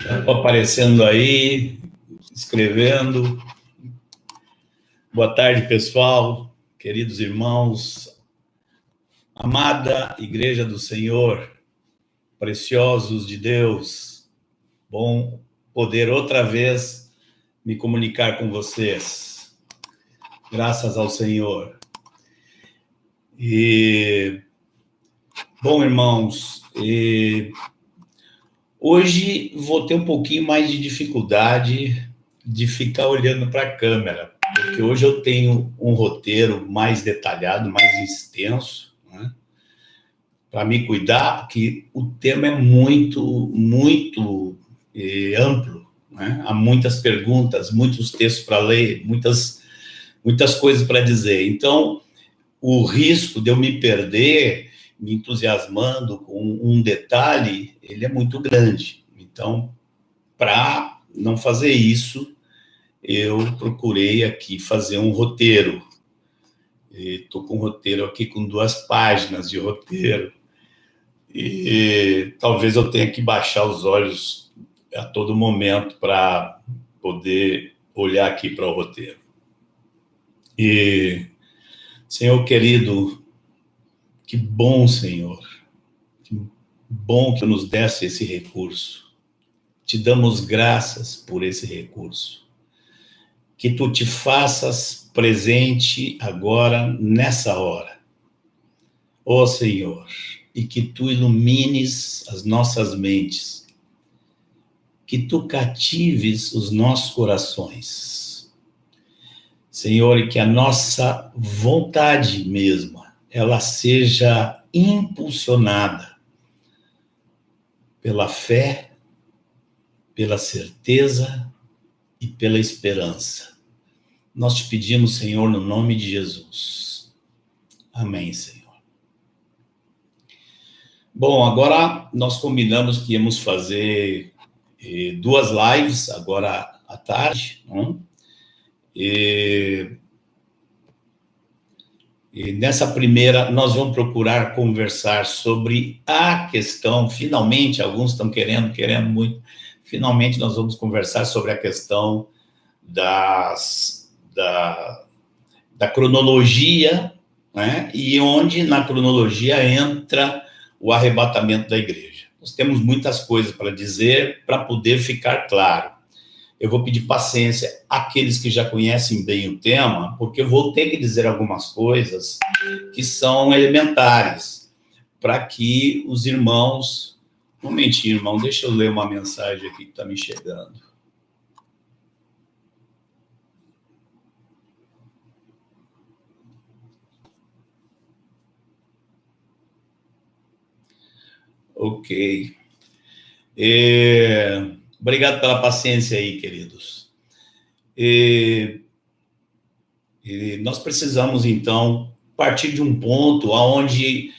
Está aparecendo aí, escrevendo. Boa tarde, pessoal, queridos irmãos, amada Igreja do Senhor, preciosos de Deus, bom poder outra vez me comunicar com vocês, graças ao Senhor. Bom, irmãos, hoje vou ter um pouquinho mais de dificuldade de ficar olhando para a câmera, porque hoje eu tenho um roteiro mais detalhado, mais extenso, né, para me cuidar, porque o tema é muito amplo, né? Há muitas perguntas, muitos textos para ler, muitas coisas para dizer. Então, o risco de eu me perder, me entusiasmando com um detalhe, ele é muito grande. Então, para não fazer isso, eu procurei aqui fazer um roteiro. Estou com um roteiro aqui com 2 páginas de roteiro. E talvez eu tenha que baixar os olhos a todo momento para poder olhar aqui para o roteiro. E, Senhor querido, que bom, Senhor, que bom que nos desse esse recurso. Te damos graças por esse recurso. Que tu te faças presente agora, nessa hora. Ó Senhor, e que tu ilumines as nossas mentes. Que tu catives os nossos corações. Senhor, e que a nossa vontade mesma, ela seja impulsionada pela fé, pela certeza e pela esperança. Nós te pedimos, Senhor, no nome de Jesus. Amém, Senhor. Bom, agora nós combinamos que íamos fazer 2 lives, agora à tarde, né? E nessa primeira, nós vamos procurar conversar sobre a questão, finalmente, alguns estão querendo muito, finalmente nós vamos conversar sobre a questão da cronologia, né? E onde na cronologia entra o arrebatamento da igreja. Nós temos muitas coisas para dizer, para poder ficar claro. Eu vou pedir paciência àqueles que já conhecem bem o tema, porque eu vou ter que dizer algumas coisas que são elementares, para que os irmãos... Um momentinho, irmão, deixa eu ler uma mensagem aqui que está me chegando. Ok. Obrigado pela paciência aí, queridos. Nós precisamos, então, partir de um ponto onde,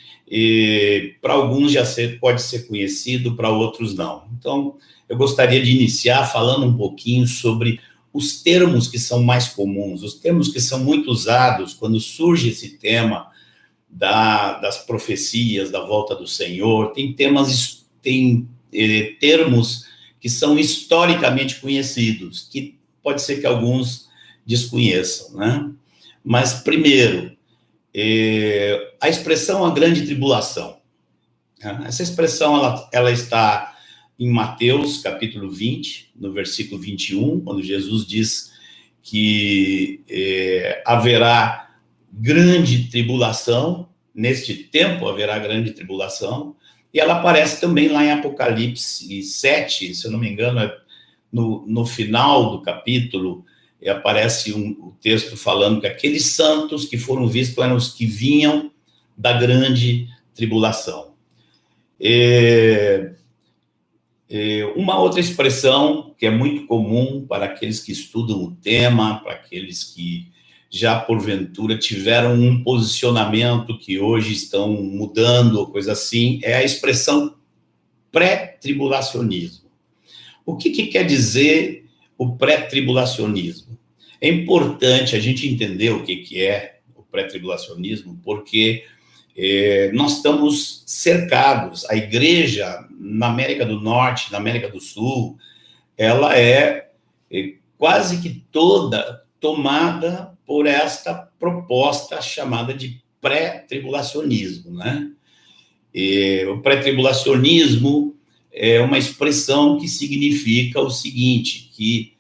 para alguns já pode ser conhecido, para outros não. Então, eu gostaria de iniciar falando um pouquinho sobre os termos que são mais comuns, os termos que são muito usados quando surge esse tema das profecias, da volta do Senhor. Tem termos que são historicamente conhecidos, que pode ser que alguns desconheçam, né? Mas, primeiro, a expressão a grande tribulação. Essa expressão, ela está em Mateus, capítulo 20, no versículo 21, quando Jesus diz que haverá grande tribulação, neste tempo haverá grande tribulação, e ela aparece também lá em Apocalipse 7, se eu não me engano, no final do capítulo, aparece o texto falando que aqueles santos que foram vistos eram os que vinham da grande tribulação. Uma outra expressão que é muito comum para aqueles que estudam o tema, para aqueles que já porventura tiveram um posicionamento que hoje estão mudando, coisa assim, é a expressão pré-tribulacionismo. O que quer dizer o pré-tribulacionismo? É importante a gente entender o que é o pré-tribulacionismo, porque nós estamos cercados, a igreja na América do Norte, na América do Sul, ela é quase que toda tomada por esta proposta chamada de pré-tribulacionismo, né? O pré-tribulacionismo é uma expressão que significa o seguinte, que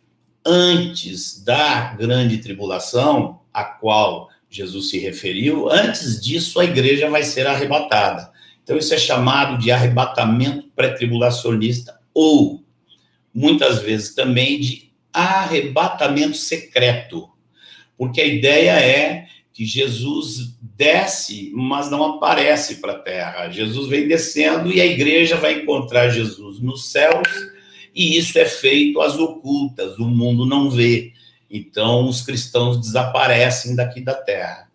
antes da grande tribulação, a qual Jesus se referiu, antes disso a igreja vai ser arrebatada. Então isso é chamado de arrebatamento pré-tribulacionista ou, muitas vezes também, de arrebatamento secreto, porque a ideia é que Jesus desce, mas não aparece para a terra. Jesus vem descendo e a igreja vai encontrar Jesus nos céus, e isso é feito às ocultas, o mundo não vê. Então, os cristãos desaparecem daqui da terra.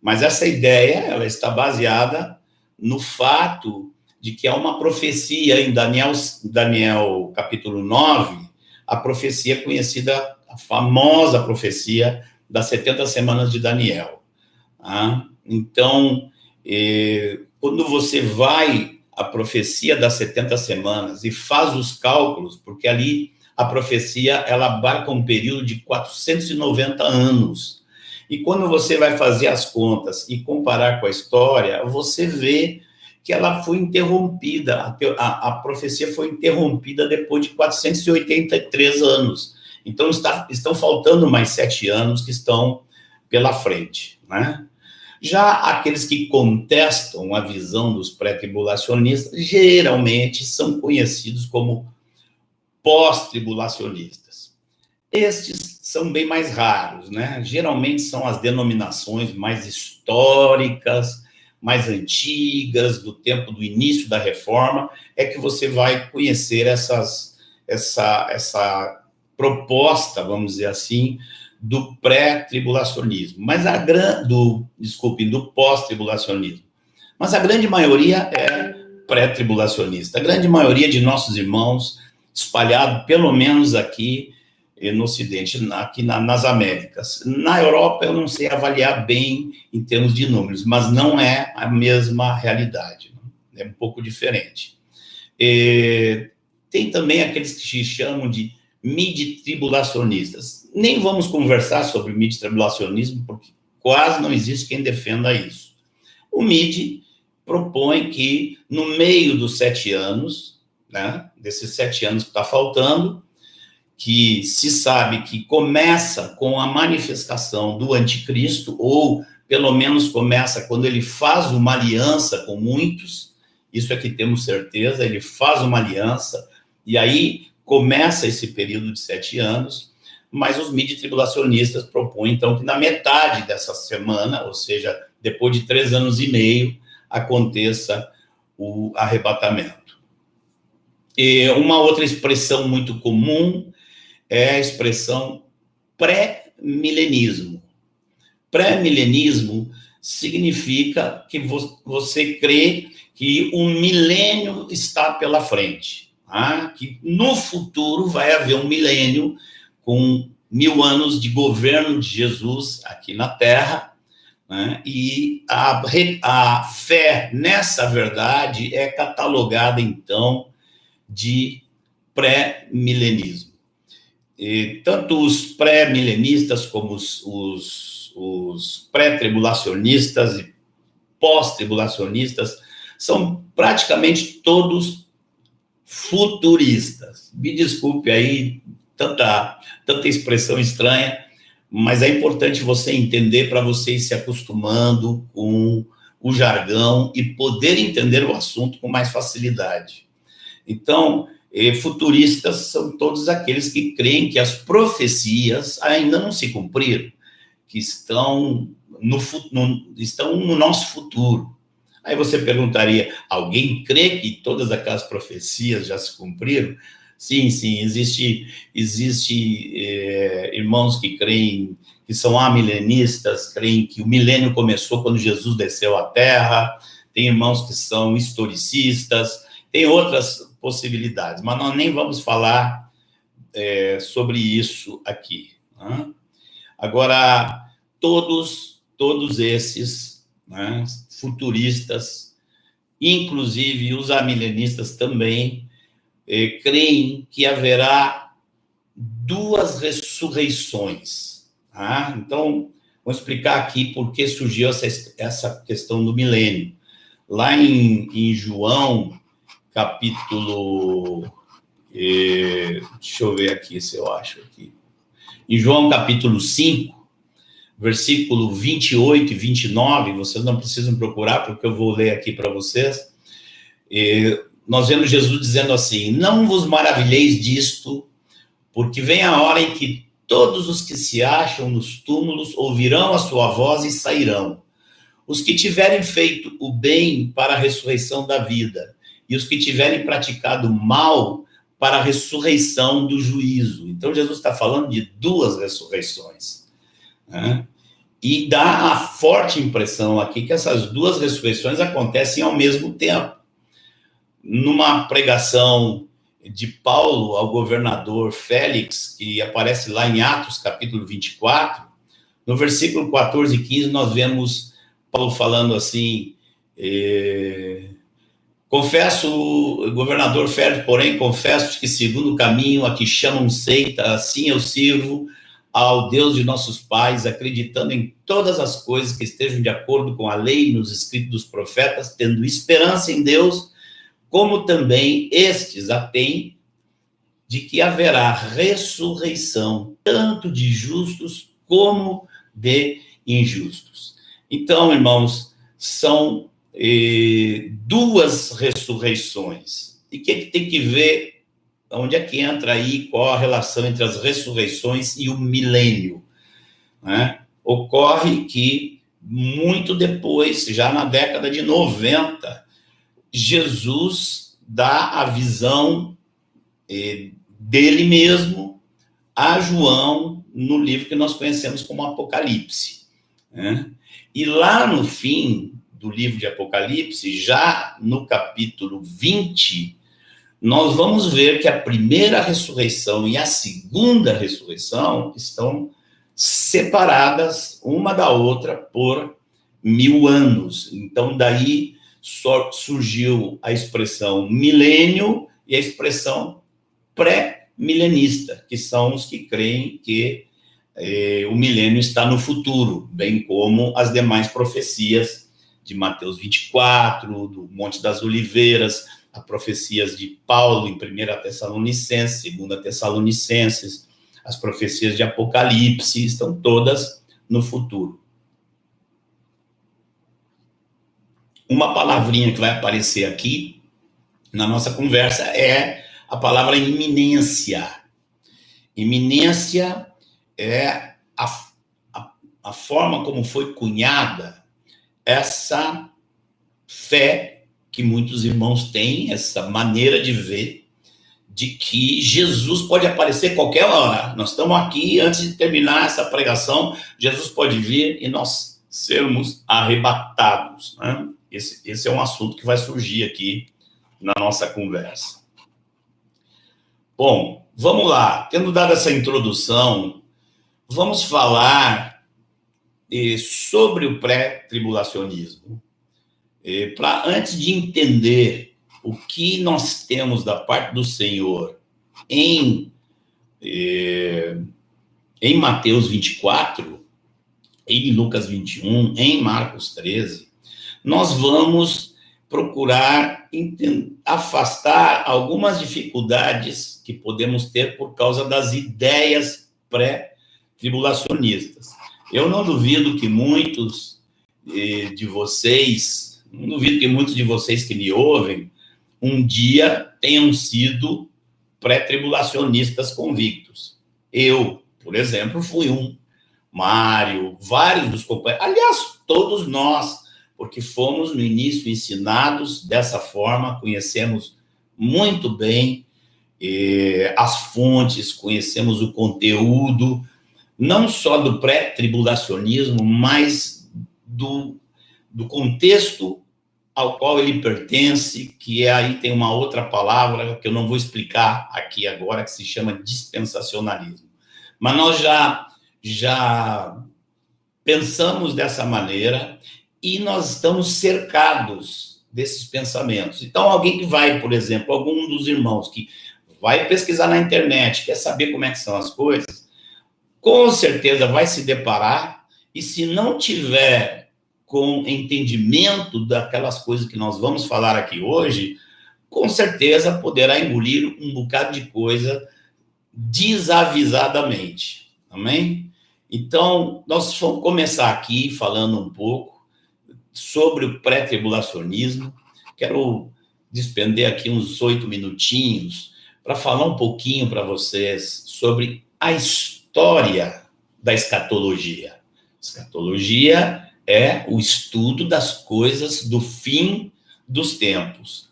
Mas essa ideia, ela está baseada no fato de que há uma profecia em Daniel capítulo 9, a profecia conhecida, a famosa profecia das 70 semanas de Daniel. Então, quando você vai à profecia das 70 semanas e faz os cálculos, porque ali a profecia, ela abarca um período de 490 anos. E quando você vai fazer as contas e comparar com a história, você vê que ela foi interrompida, a profecia foi interrompida depois de 483 anos. Então, estão faltando mais 7 anos que estão pela frente, né? Já aqueles que contestam a visão dos pré-tribulacionistas, geralmente são conhecidos como pós-tribulacionistas. Estes são bem mais raros, né? Geralmente são as denominações mais históricas, mais antigas, do tempo do início da Reforma, é que você vai conhecer essa proposta, vamos dizer assim, do pré-tribulacionismo, do pós-tribulacionismo. Mas a grande maioria é pré-tribulacionista. A grande maioria de nossos irmãos, espalhado pelo menos aqui no Ocidente, aqui nas Américas. Na Europa, eu não sei avaliar bem em termos de números, mas não é a mesma realidade, é um pouco diferente. Tem também aqueles que se chamam de mid-tribulacionistas. Nem vamos conversar sobre mid-tribulacionismo, porque quase não existe quem defenda isso. O mid propõe que, no meio dos 7 anos, né, desses 7 anos que está faltando, que se sabe que começa com a manifestação do anticristo, ou pelo menos começa quando ele faz uma aliança com muitos, isso é que temos certeza, ele faz uma aliança, e aí começa esse período de 7 anos, mas os mid-tribulacionistas propõem, então, que na metade dessa semana, ou seja, depois de 3 anos e meio, aconteça o arrebatamento. E uma outra expressão muito comum é a expressão pré-milenismo. Pré-milenismo significa que você crê que um milênio está pela frente, que no futuro vai haver um milênio com 1000 anos de governo de Jesus aqui na Terra, né? E a fé nessa verdade é catalogada, então, de pré-milenismo. E tanto os pré-milenistas como os pré-tribulacionistas e pós-tribulacionistas são praticamente todos futuristas. Me desculpe aí tanta expressão estranha, mas é importante você entender para você ir se acostumando com o jargão e poder entender o assunto com mais facilidade. Então, futuristas são todos aqueles que creem que as profecias ainda não se cumpriram, que estão no nosso futuro. Aí você perguntaria, alguém crê que todas aquelas profecias já se cumpriram? Sim, existe irmãos que creem, que são amilenistas, creem que o milênio começou quando Jesus desceu à Terra, tem irmãos que são historicistas, tem outras possibilidades, mas nós nem vamos falar sobre isso aqui. Né? Agora, todos esses, né, futuristas, inclusive os amilenistas também, creem que haverá duas ressurreições. Tá? Então, vou explicar aqui por que surgiu essa questão do milênio. Lá em João, capítulo... deixa eu ver aqui se eu acho aqui. Em João, capítulo 5, versículo 28 e 29, vocês não precisam procurar, porque eu vou ler aqui para vocês. Nós vemos Jesus dizendo assim: não vos maravilheis disto, porque vem a hora em que todos os que se acham nos túmulos ouvirão a sua voz e sairão. Os que tiverem feito o bem para a ressurreição da vida, e os que tiverem praticado mal para a ressurreição do juízo. Então, Jesus está falando de duas ressurreições. Né? E dá a forte impressão aqui que essas duas ressurreições acontecem ao mesmo tempo. Numa pregação de Paulo ao governador Félix, que aparece lá em Atos, capítulo 24, no versículo 14 e 15, nós vemos Paulo falando assim: confesso, governador Félix, porém, confesso que segundo o caminho a que chamam seita, assim eu sirvo ao Deus de nossos pais, acreditando em todas as coisas que estejam de acordo com a lei e nos escritos dos profetas, tendo esperança em Deus, como também estes a têm, de que haverá ressurreição, tanto de justos como de injustos. Então, irmãos, são duas ressurreições. E o que tem que ver, onde é que entra aí, qual a relação entre as ressurreições e o milênio? Né? Ocorre que, muito depois, já na década de 90, Jesus dá a visão dele mesmo a João no livro que nós conhecemos como Apocalipse. Né? E lá no fim do livro de Apocalipse, já no capítulo 20, nós vamos ver que a primeira ressurreição e a segunda ressurreição estão separadas uma da outra por 1000 anos. Então, daí surgiu a expressão milênio e a expressão pré-milenista, que são os que creem que o milênio está no futuro, bem como as demais profecias de Mateus 24, do Monte das Oliveiras, as profecias de Paulo em 1 Tessalonicenses, 2 Tessalonicenses, as profecias de Apocalipse, estão todas no futuro. Uma palavrinha que vai aparecer aqui na nossa conversa é a palavra iminência. Iminência é a forma como foi cunhada essa fé que muitos irmãos têm, essa maneira de ver, de que Jesus pode aparecer qualquer hora. Nós estamos aqui, antes de terminar essa pregação, Jesus pode vir e nós sermos arrebatados. Né? Esse é um assunto que vai surgir aqui na nossa conversa. Bom, vamos lá. Tendo dado essa introdução, vamos falar sobre o pré-tribulacionismo. Antes de entender o que nós temos da parte do Senhor em Mateus 24, em Lucas 21, em Marcos 13, nós vamos procurar afastar algumas dificuldades que podemos ter por causa das ideias pré-tribulacionistas. Eu não duvido que muitos de vocês que me ouvem, um dia tenham sido pré-tribulacionistas convictos. Eu, por exemplo, fui um. Mário, vários dos companheiros, aliás, todos nós, porque fomos no início ensinados dessa forma, conhecemos muito bem as fontes, conhecemos o conteúdo, não só do pré-tribulacionismo, mas do contexto ao qual ele pertence, que aí tem uma outra palavra que eu não vou explicar aqui agora, que se chama dispensacionalismo. Mas nós já pensamos dessa maneira e nós estamos cercados desses pensamentos. Então, alguém que vai, por exemplo, algum dos irmãos que vai pesquisar na internet, quer saber como é que são as coisas, com certeza vai se deparar, e se não tiver com entendimento daquelas coisas que nós vamos falar aqui hoje, com certeza poderá engolir um bocado de coisa desavisadamente. Amém? Então, nós vamos começar aqui falando um pouco sobre o pré-tribulacionismo. Quero despender aqui uns 8 minutinhos para falar um pouquinho para vocês sobre a história da escatologia. Escatologia é o estudo das coisas do fim dos tempos.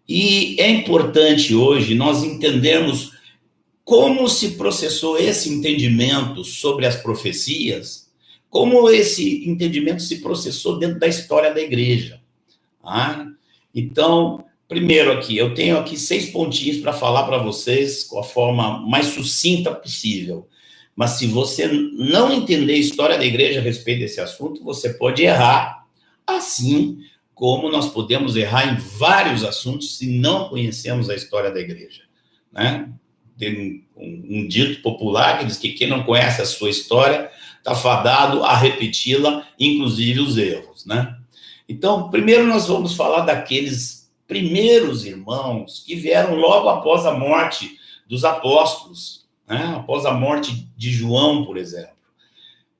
E é importante hoje nós entendermos como se processou esse entendimento sobre as profecias, como esse entendimento se processou dentro da história da igreja. Ah? Então, primeiro aqui, eu tenho aqui 6 pontinhos para falar para vocês com a forma mais sucinta possível. Mas se você não entender a história da igreja a respeito desse assunto, você pode errar, assim como nós podemos errar em vários assuntos se não conhecemos a história da igreja, né? Tem um dito popular que diz que quem não conhece a sua história está fadado a repeti-la, inclusive os erros, né? Então, primeiro nós vamos falar daqueles primeiros irmãos que vieram logo após a morte dos apóstolos, né? Após a morte de João, por exemplo.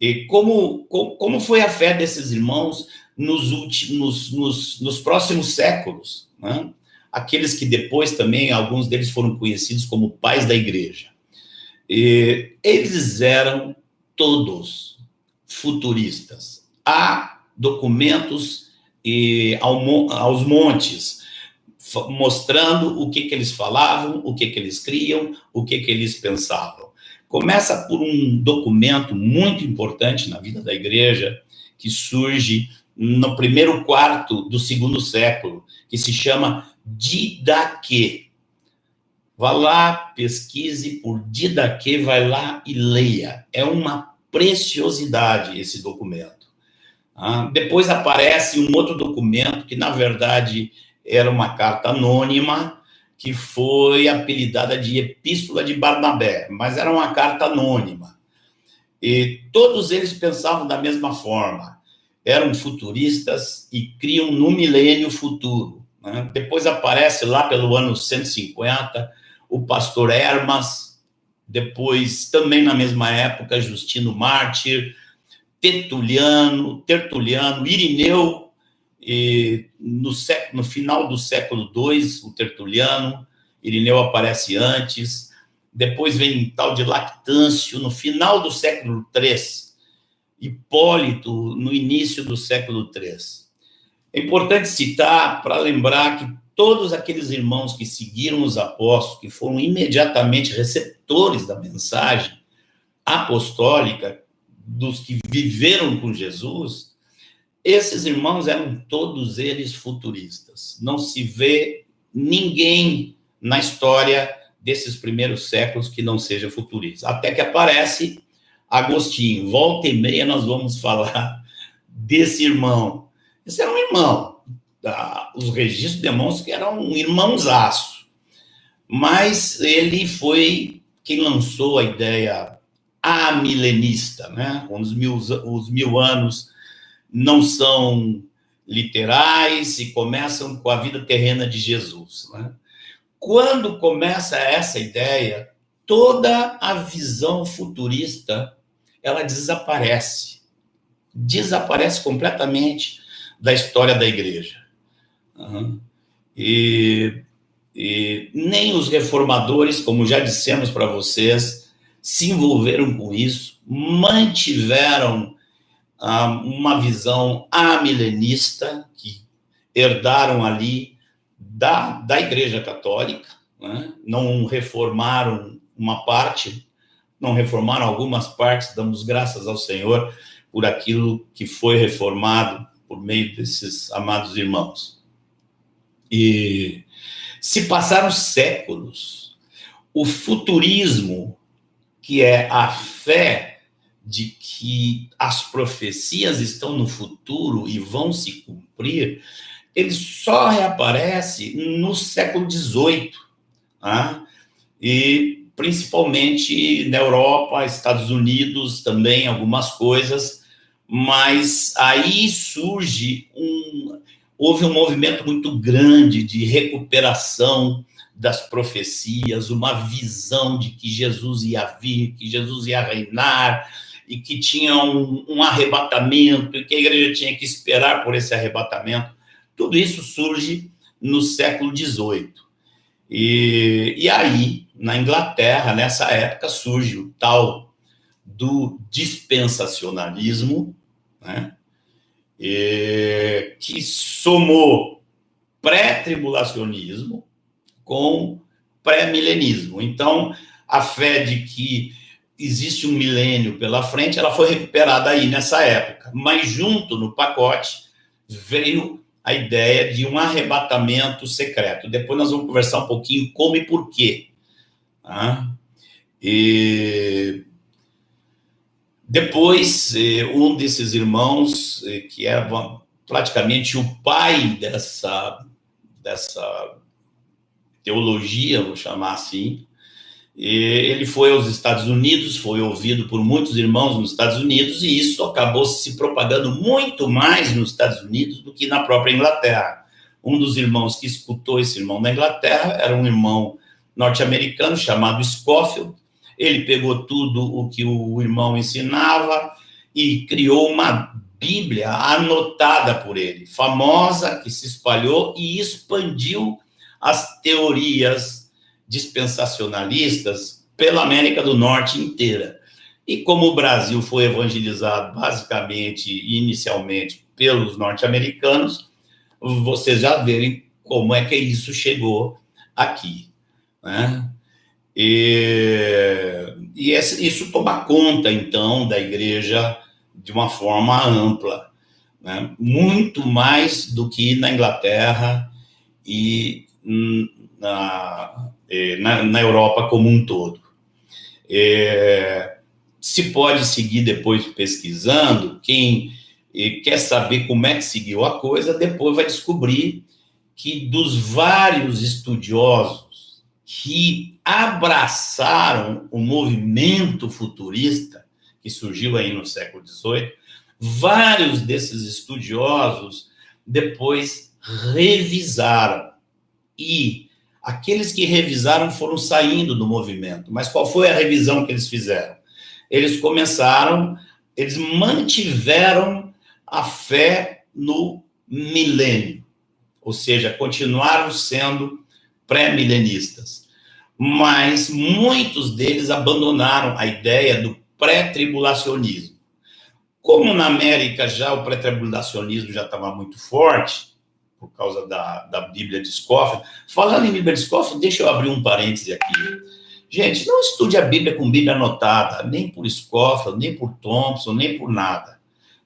E como foi a fé desses irmãos nos próximos séculos, né? Aqueles que depois também, alguns deles foram conhecidos como pais da igreja. E eles eram todos futuristas. Há documentos aos montes, mostrando o que eles falavam, o que eles criam, o que eles pensavam. Começa por um documento muito importante na vida da igreja, que surge no primeiro quarto do 2º século, que se chama Didaquê. Vá lá, pesquise por Didaquê, vai lá e leia. É uma preciosidade esse documento. Depois aparece um outro documento que, na verdade, era uma carta anônima, que foi apelidada de Epístola de Barnabé, mas era uma carta anônima. E todos eles pensavam da mesma forma. Eram futuristas e criam no milênio futuro. Depois aparece lá pelo ano 150 o pastor Hermas, depois também na mesma época Justino Mártir, Tertuliano, Irineu, e no final do século II, o Tertuliano, Irineu aparece antes, depois vem tal de Lactâncio, no final do século III, Hipólito, no início do século III. É importante citar para lembrar que todos aqueles irmãos que seguiram os apóstolos, que foram imediatamente receptores da mensagem apostólica, dos que viveram com Jesus, esses irmãos eram todos eles futuristas. Não se vê ninguém na história desses primeiros séculos que não seja futurista. Até que aparece Agostinho. Volta e meia nós vamos falar desse irmão. Esse era um irmão. Os registros demonstram que era um irmãozaço. Mas ele foi quem lançou a ideia amilenista, né? Os mil anos não são literais e começam com a vida terrena de Jesus, né? Quando começa essa ideia, toda a visão futurista, ela desaparece completamente da história da igreja. E nem os reformadores, como já dissemos para vocês, se envolveram com isso, mantiveram uma visão amilenista, que herdaram ali da Igreja Católica, né? Não reformaram uma parte, não reformaram algumas partes, damos graças ao Senhor por aquilo que foi reformado por meio desses amados irmãos. E se passaram séculos, o futurismo, que é a fé de que as profecias estão no futuro e vão se cumprir, ele só reaparece no século XVIII. Tá? e principalmente na Europa, Estados Unidos também, algumas coisas, mas aí houve um movimento muito grande de recuperação das profecias, uma visão de que Jesus ia vir, que Jesus ia reinar, e que tinha um arrebatamento, e que a igreja tinha que esperar por esse arrebatamento. Tudo isso surge no século XVIII. E aí, na Inglaterra, nessa época, surge o tal do dispensacionalismo, né? Que somou pré-tribulacionismo com pré-milenismo. Então, a fé de que existe um milênio pela frente, ela foi recuperada aí nessa época. Mas junto no pacote veio a ideia de um arrebatamento secreto. Depois nós vamos conversar um pouquinho como e por quê. Tá? E depois, um desses irmãos, que era praticamente o pai dessa teologia, vou chamar assim, ele foi aos Estados Unidos, foi ouvido por muitos irmãos nos Estados Unidos, e isso acabou se propagando muito mais nos Estados Unidos do que na própria Inglaterra. Um dos irmãos que escutou esse irmão na Inglaterra era um irmão norte-americano chamado Scofield. Ele pegou tudo o que o irmão ensinava e criou uma Bíblia anotada por ele, famosa, que se espalhou e expandiu as teorias dispensacionalistas pela América do Norte inteira. E como o Brasil foi evangelizado basicamente e inicialmente pelos norte-americanos, vocês já verem como é que isso chegou aqui, né? Isso toma conta, então, da igreja de uma forma ampla, né? Muito mais do que na Inglaterra e na Europa como um todo. Se pode seguir depois pesquisando, quem quer saber como é que seguiu a coisa, depois vai descobrir que dos vários estudiosos que abraçaram o movimento futurista que surgiu aí no século XVIII, vários desses estudiosos depois revisaram. E aqueles que revisaram foram saindo do movimento. Mas qual foi a revisão que eles fizeram? Eles mantiveram a fé no milênio, ou seja, continuaram sendo pré-milenistas. Mas muitos deles abandonaram a ideia do pré-tribulacionismo. Como na América já o pré-tribulacionismo já estava muito forte, por causa da Bíblia de Scofield. Falando em Bíblia de Scofield, deixa eu abrir um parêntese aqui. Gente, não estude a Bíblia com Bíblia anotada, nem por Scofield, nem por Thompson, nem por nada.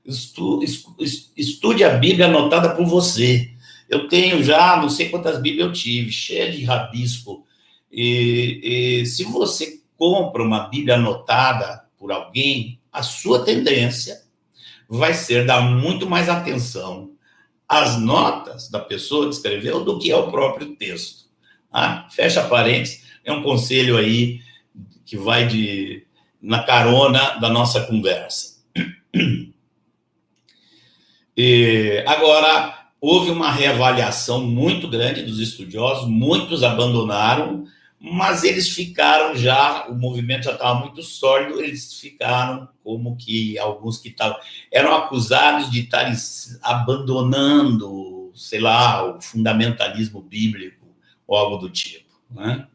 Estude a Bíblia anotada por você. Eu tenho já, não sei quantas Bíblias eu tive, cheia de rabisco. E se você compra uma Bíblia anotada por alguém, a sua tendência vai ser dar muito mais atenção às notas da pessoa que escreveu do que ao próprio texto. Fecha parênteses, é um conselho aí que vai na carona da nossa conversa. Agora, houve uma reavaliação muito grande dos estudiosos, muitos abandonaram, mas eles ficaram o movimento já estava muito sólido, eles ficaram como que alguns que eram acusados de estarem abandonando, sei lá, o fundamentalismo bíblico ou algo do tipo, né?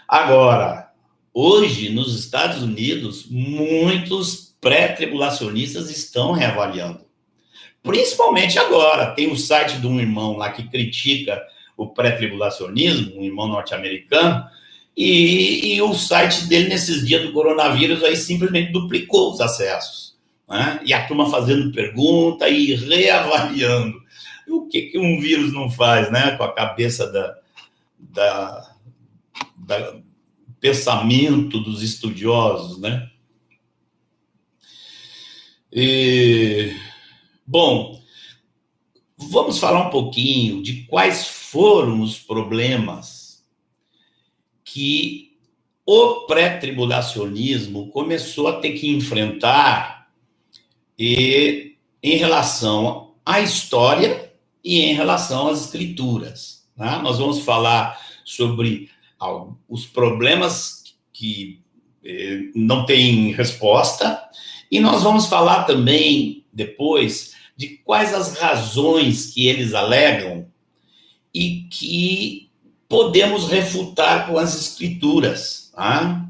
Agora, hoje, nos Estados Unidos, muitos pré-tribulacionistas estão reavaliando. Principalmente agora, tem o site de um irmão lá que critica o pré-tribulacionismo, um irmão norte-americano, e o site dele, nesses dias do coronavírus, aí simplesmente duplicou os acessos, né? E a turma fazendo pergunta e reavaliando. O que um vírus não faz, né? Com a cabeça do pensamento dos estudiosos, né? Bom, vamos falar um pouquinho de quais foram os problemas que o pré-tribulacionismo começou a ter que enfrentar em relação à história e em relação às escrituras. Né? Nós vamos falar sobre os problemas que não têm resposta, e nós vamos falar também, depois, de quais as razões que eles alegam e que podemos refutar com as escrituras. Tá?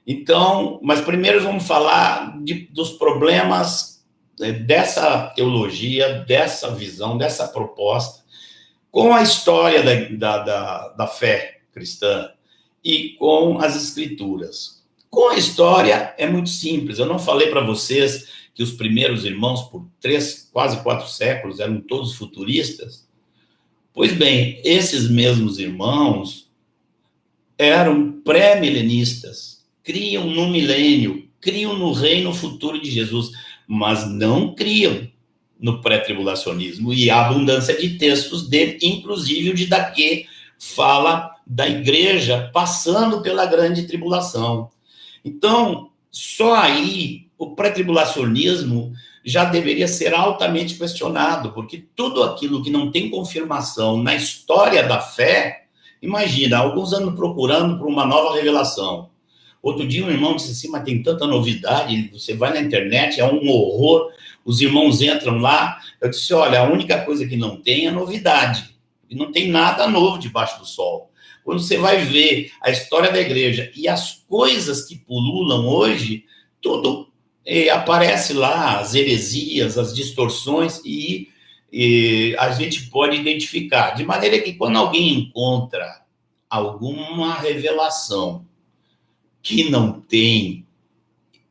Então, mas primeiro vamos falar dos problemas dessa teologia, dessa visão, dessa proposta, com a história da fé cristã e com as escrituras. Com a história é muito simples. Eu não falei para vocês que os primeiros irmãos, por 3, quase 4 séculos, eram todos futuristas? Pois bem, esses mesmos irmãos eram pré-milenistas, criam no milênio, criam no reino futuro de Jesus, mas não criam no pré-tribulacionismo. E há abundância de textos dele, inclusive o de Daqui, fala da igreja passando pela grande tribulação. Então, só aí o pré-tribulacionismo já deveria ser altamente questionado, porque tudo aquilo que não tem confirmação na história da fé, imagina, alguns anos procurando por uma nova revelação. Outro dia um irmão disse assim, mas tem tanta novidade, você vai na internet, é um horror, os irmãos entram lá. Eu disse, olha, a única coisa que não tem é novidade, e não tem nada novo debaixo do sol. Quando você vai ver a história da igreja e as coisas que pululam hoje, tudo aparece lá, as heresias, as distorções, e a gente pode identificar. De maneira que quando alguém encontra alguma revelação que não tem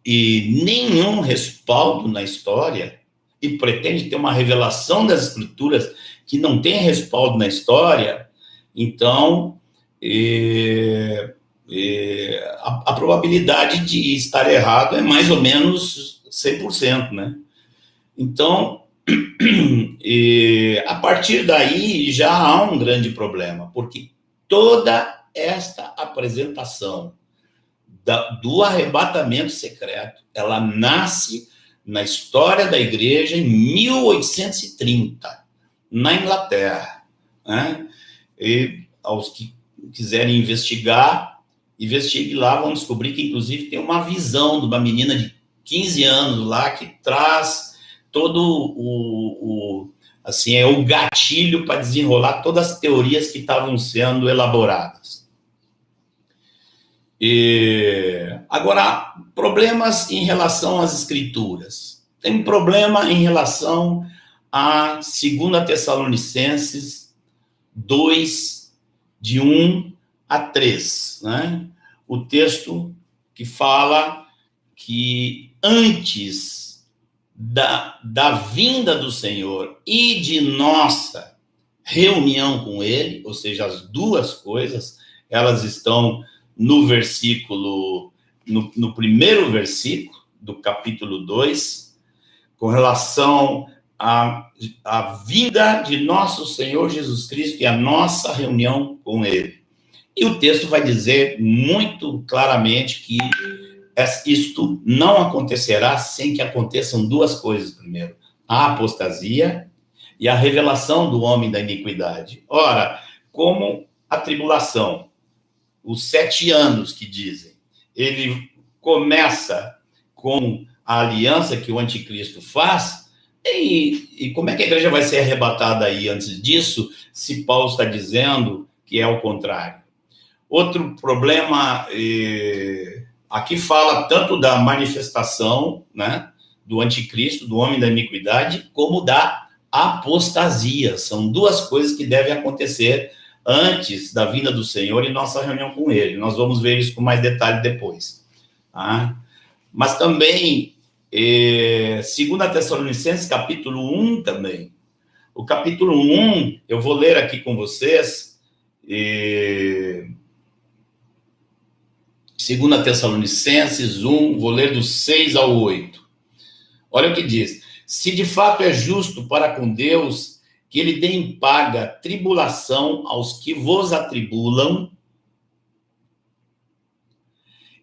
nenhum respaldo na história e pretende ter uma revelação das escrituras que não tem respaldo na história, então a probabilidade de estar errado é mais ou menos 100%, né? Então, a partir daí já há um grande problema, porque toda esta apresentação do arrebatamento secreto, ela nasce na história da igreja em 1830, na Inglaterra. Né? E aos que quiserem investigar, investigue lá, vão descobrir que, inclusive, tem uma visão de uma menina de 15 anos lá que traz todo o gatilho para desenrolar todas as teorias que estavam sendo elaboradas. Agora, problemas em relação às escrituras. Tem problema em relação a 2 Tessalonicenses 2, de 1 a 3, né? O texto que fala que antes da vinda do Senhor e de nossa reunião com ele, ou seja, as duas coisas, elas estão no versículo, no primeiro versículo do capítulo 2, com relação à vinda de nosso Senhor Jesus Cristo e a nossa reunião com ele. E o texto vai dizer muito claramente que isto não acontecerá sem que aconteçam duas coisas. Primeiro, a apostasia e a revelação do homem da iniquidade. Ora, como a tribulação, os 7 anos que dizem, ele começa com a aliança que o anticristo faz, e como é que a igreja vai ser arrebatada aí antes disso, se Paulo está dizendo que é o contrário? Outro problema, aqui fala tanto da manifestação, né, do anticristo, do homem da iniquidade, como da apostasia. São duas coisas que devem acontecer antes da vinda do Senhor e nossa reunião com ele. Nós vamos ver isso com mais detalhe depois. Tá? Mas também, 2 Tessalonicenses, capítulo 1 também. O capítulo 1, eu vou ler aqui com vocês, 2 Tessalonicenses 1, vou ler do 6 ao 8. Olha o que diz. Se de fato é justo para com Deus que ele dê em paga tribulação aos que vos atribulam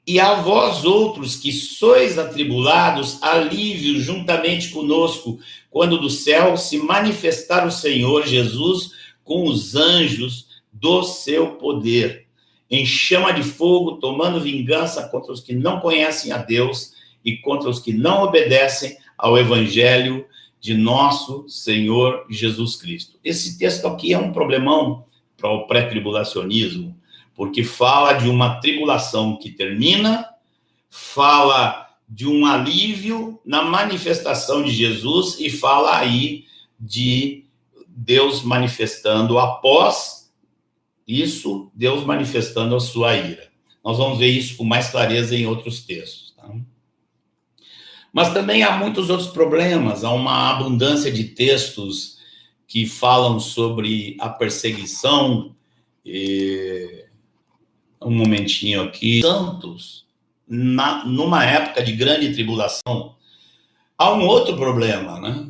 E a vós outros que sois atribulados, alívio juntamente conosco, quando do céu se manifestar o Senhor Jesus com os anjos do seu poder, em chama de fogo, tomando vingança contra os que não conhecem a Deus e contra os que não obedecem ao evangelho de nosso Senhor Jesus Cristo. Esse texto aqui é um problemão para o pré-tribulacionismo, porque fala de uma tribulação que termina, fala de um alívio na manifestação de Jesus e fala aí de Deus manifestando após isso, Deus manifestando a sua ira. Nós vamos ver isso com mais clareza em outros textos. Tá? Mas também há muitos outros problemas, há uma abundância de textos que falam sobre a perseguição. Um momentinho aqui. Santos, numa época de grande tribulação, há um outro problema, né?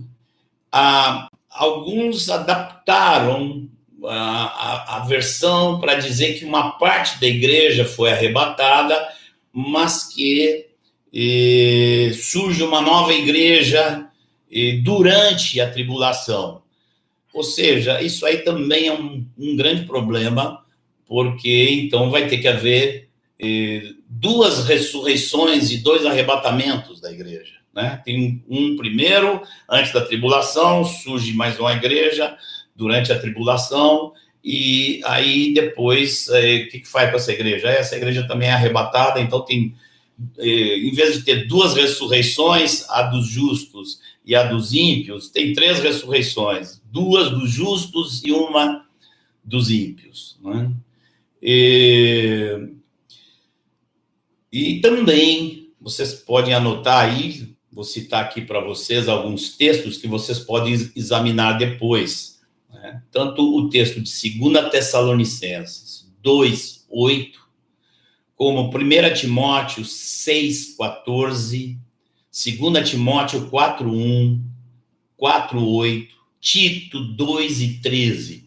Alguns adaptaram a versão para dizer que uma parte da igreja foi arrebatada, mas que surge uma nova igreja durante a tribulação. Ou seja, isso aí também é um grande problema, porque então vai ter que haver 2 ressurreições e 2 arrebatamentos da igreja. Né? Tem um primeiro, antes da tribulação, surge mais uma igreja durante a tribulação, e aí depois, o que faz com essa igreja? Essa igreja também é arrebatada, então tem, em vez de ter 2 ressurreições, a dos justos e a dos ímpios, tem 3 ressurreições, 2 dos justos e uma dos ímpios. Né? E também, vocês podem anotar aí, vou citar aqui para vocês alguns textos que vocês podem examinar depois. Né? Tanto o texto de 2 Tessalonicenses 2:8, como 1 Timóteo 6:14, 2 Timóteo 4:1, 4:8, Tito 2:13.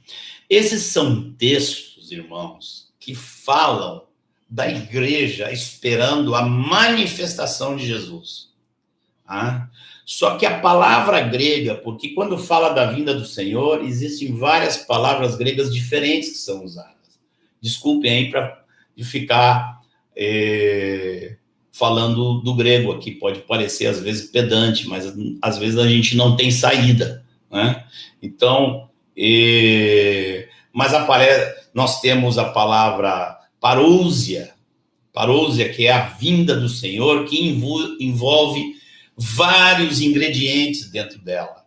Esses são textos, irmãos, que falam da igreja esperando a manifestação de Jesus. Ah? Só que a palavra grega, porque quando fala da vinda do Senhor, existem várias palavras gregas diferentes que são usadas. Desculpem aí para ficar falando do grego aqui, pode parecer às vezes pedante, mas às vezes a gente não tem saída. Né? Então, mas nós temos a palavra parousia, que é a vinda do Senhor, que envolve vários ingredientes dentro dela.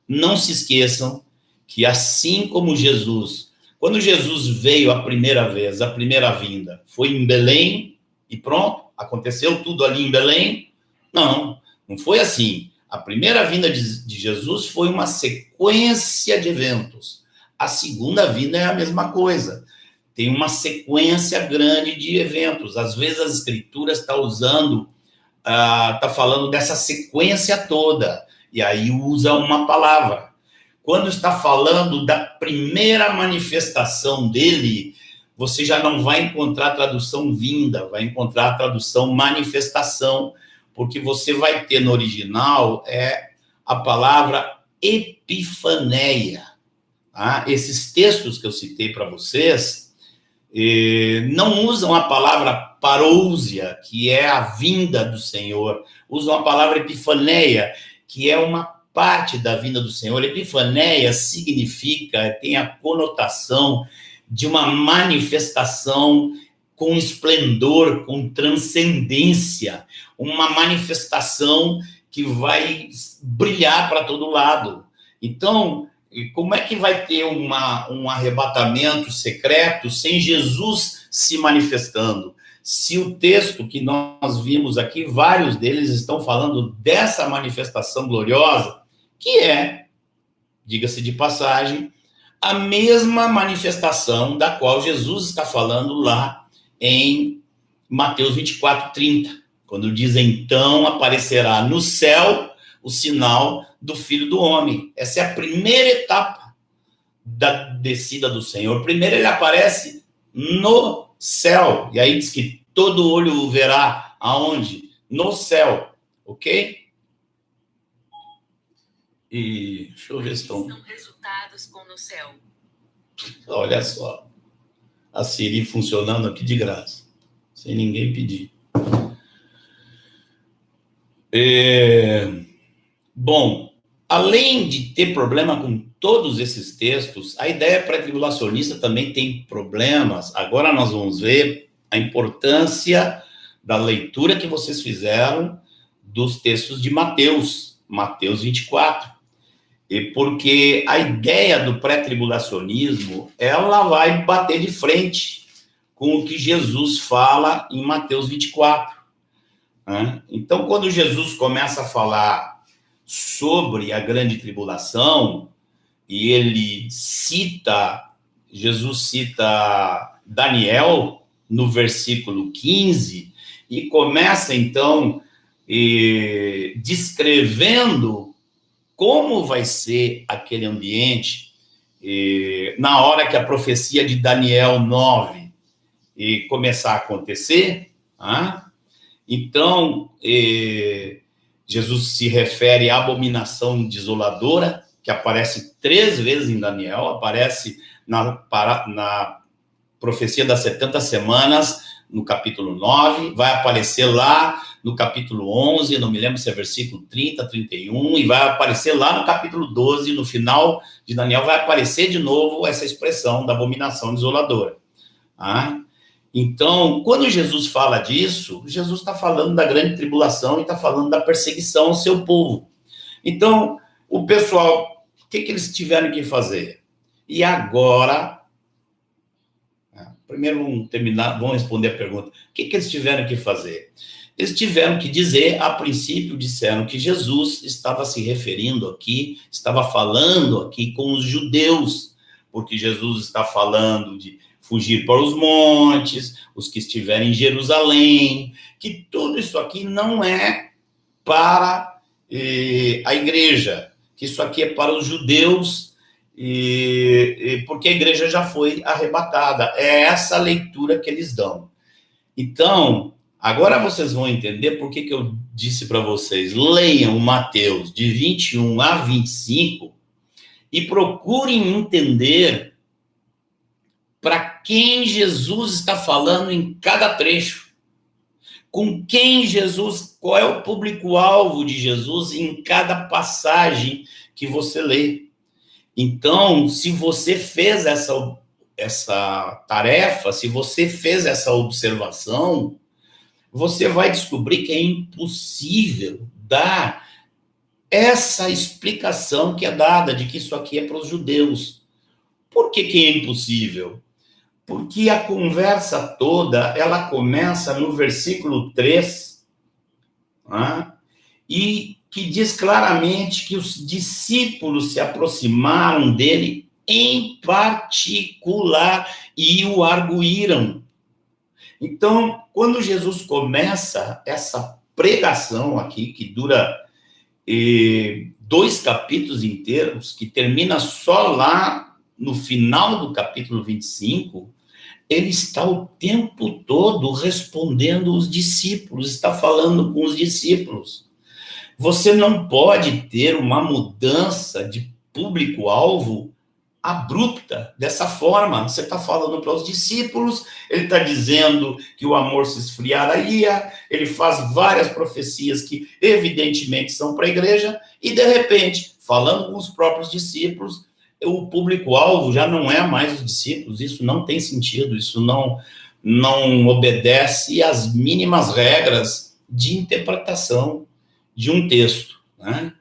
Não se esqueçam que assim como Jesus, quando Jesus veio a primeira vez, a primeira vinda, foi em Belém e pronto, aconteceu tudo ali em Belém? Não foi assim. A primeira vinda de Jesus foi uma sequência de eventos. A segunda vinda é a mesma coisa. Tem uma sequência grande de eventos. Às vezes as escrituras estão falando dessa sequência toda, e aí usa uma palavra. Quando está falando da primeira manifestação dele, você já não vai encontrar a tradução vinda, vai encontrar a tradução manifestação, porque você vai ter no original a palavra epifaneia. Tá? Esses textos que eu citei para vocês não usam a palavra parousia, que é a vinda do Senhor, usam a palavra epifaneia, que é uma parte da vinda do Senhor. Epifaneia significa, tem a conotação de uma manifestação com esplendor, com transcendência, uma manifestação que vai brilhar para todo lado. Então, como é que vai ter um arrebatamento secreto sem Jesus se manifestando? Se o texto que nós vimos aqui, vários deles estão falando dessa manifestação gloriosa, que é, diga-se de passagem, a mesma manifestação da qual Jesus está falando lá em Mateus 24:30, quando diz, então aparecerá no céu o sinal do Filho do Homem. Essa é a primeira etapa da descida do Senhor. Primeiro ele aparece no céu, e aí diz que todo olho o verá. Aonde? No céu, ok? E deixa eu ver se estão... São resultados com no céu. Olha só, a Siri funcionando aqui de graça, sem ninguém pedir. Bom, além de ter problema com todos esses textos, a ideia pré-tribulacionista também tem problemas. Agora nós vamos ver a importância da leitura que vocês fizeram dos textos de Mateus 24. E porque a ideia do pré-tribulacionismo, ela vai bater de frente com o que Jesus fala em Mateus 24. Né? Então, quando Jesus começa a falar sobre a grande tribulação, e Jesus cita Daniel no versículo 15, e começa, então, descrevendo como vai ser aquele ambiente na hora que a profecia de Daniel 9 começar a acontecer. Então, Jesus se refere à abominação desoladora, que aparece 3 vezes em Daniel, aparece na profecia das 70 semanas, no capítulo 9, vai aparecer lá no capítulo 11, não me lembro se é versículo 30, 31, e vai aparecer lá no capítulo 12, no final de Daniel, vai aparecer de novo essa expressão da abominação desoladora. Então, quando Jesus fala disso, Jesus está falando da grande tribulação e está falando da perseguição ao seu povo. Então, o pessoal, o que eles tiveram que fazer? E agora... Primeiro vamos responder a pergunta. O que eles tiveram que fazer? Eles tiveram que dizer, a princípio, disseram que Jesus estava se referindo aqui, estava falando aqui com os judeus, porque Jesus está falando de fugir para os montes, os que estiverem em Jerusalém, que tudo isso aqui não é para a igreja, que isso aqui é para os judeus, porque a igreja já foi arrebatada. É essa leitura que eles dão. Então, agora vocês vão entender por que eu disse para vocês, leiam Mateus de 21 a 25 e procurem entender para quem Jesus está falando em cada trecho. Com quem Jesus, qual é o público-alvo de Jesus em cada passagem que você lê. Então, se você fez essa tarefa, se você fez essa observação, você vai descobrir que é impossível dar essa explicação que é dada de que isso aqui é para os judeus. Por que é impossível? Porque a conversa toda, ela começa no versículo 3, e que diz claramente que os discípulos se aproximaram dele em particular e o arguíram. Então, quando Jesus começa essa pregação aqui, que dura 2 capítulos inteiros, que termina só lá no final do capítulo 25, ele está o tempo todo respondendo os discípulos, está falando com os discípulos. Você não pode ter uma mudança de público-alvo abrupta, dessa forma. Você está falando para os discípulos, ele está dizendo que o amor se esfriaria, ele faz várias profecias que evidentemente são para a igreja, e de repente, falando com os próprios discípulos, o público-alvo já não é mais os discípulos. Isso não tem sentido, isso não obedece às mínimas regras de interpretação de um texto, né?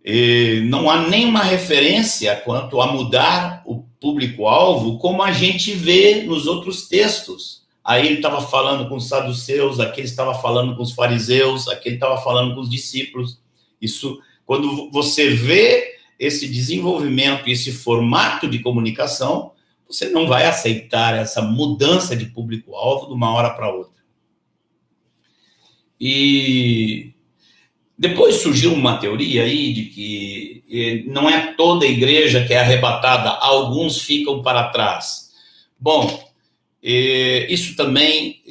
E não há nenhuma referência quanto a mudar o público-alvo, como a gente vê nos outros textos. Aí ele estava falando com os saduceus, aqui ele estava falando com os fariseus, aqui ele estava falando com os discípulos. Isso, quando você vê esse desenvolvimento, esse formato de comunicação, você não vai aceitar essa mudança de público-alvo de uma hora para outra. E depois surgiu uma teoria aí de que não é toda a igreja que é arrebatada, alguns ficam para trás. Bom, Isso também,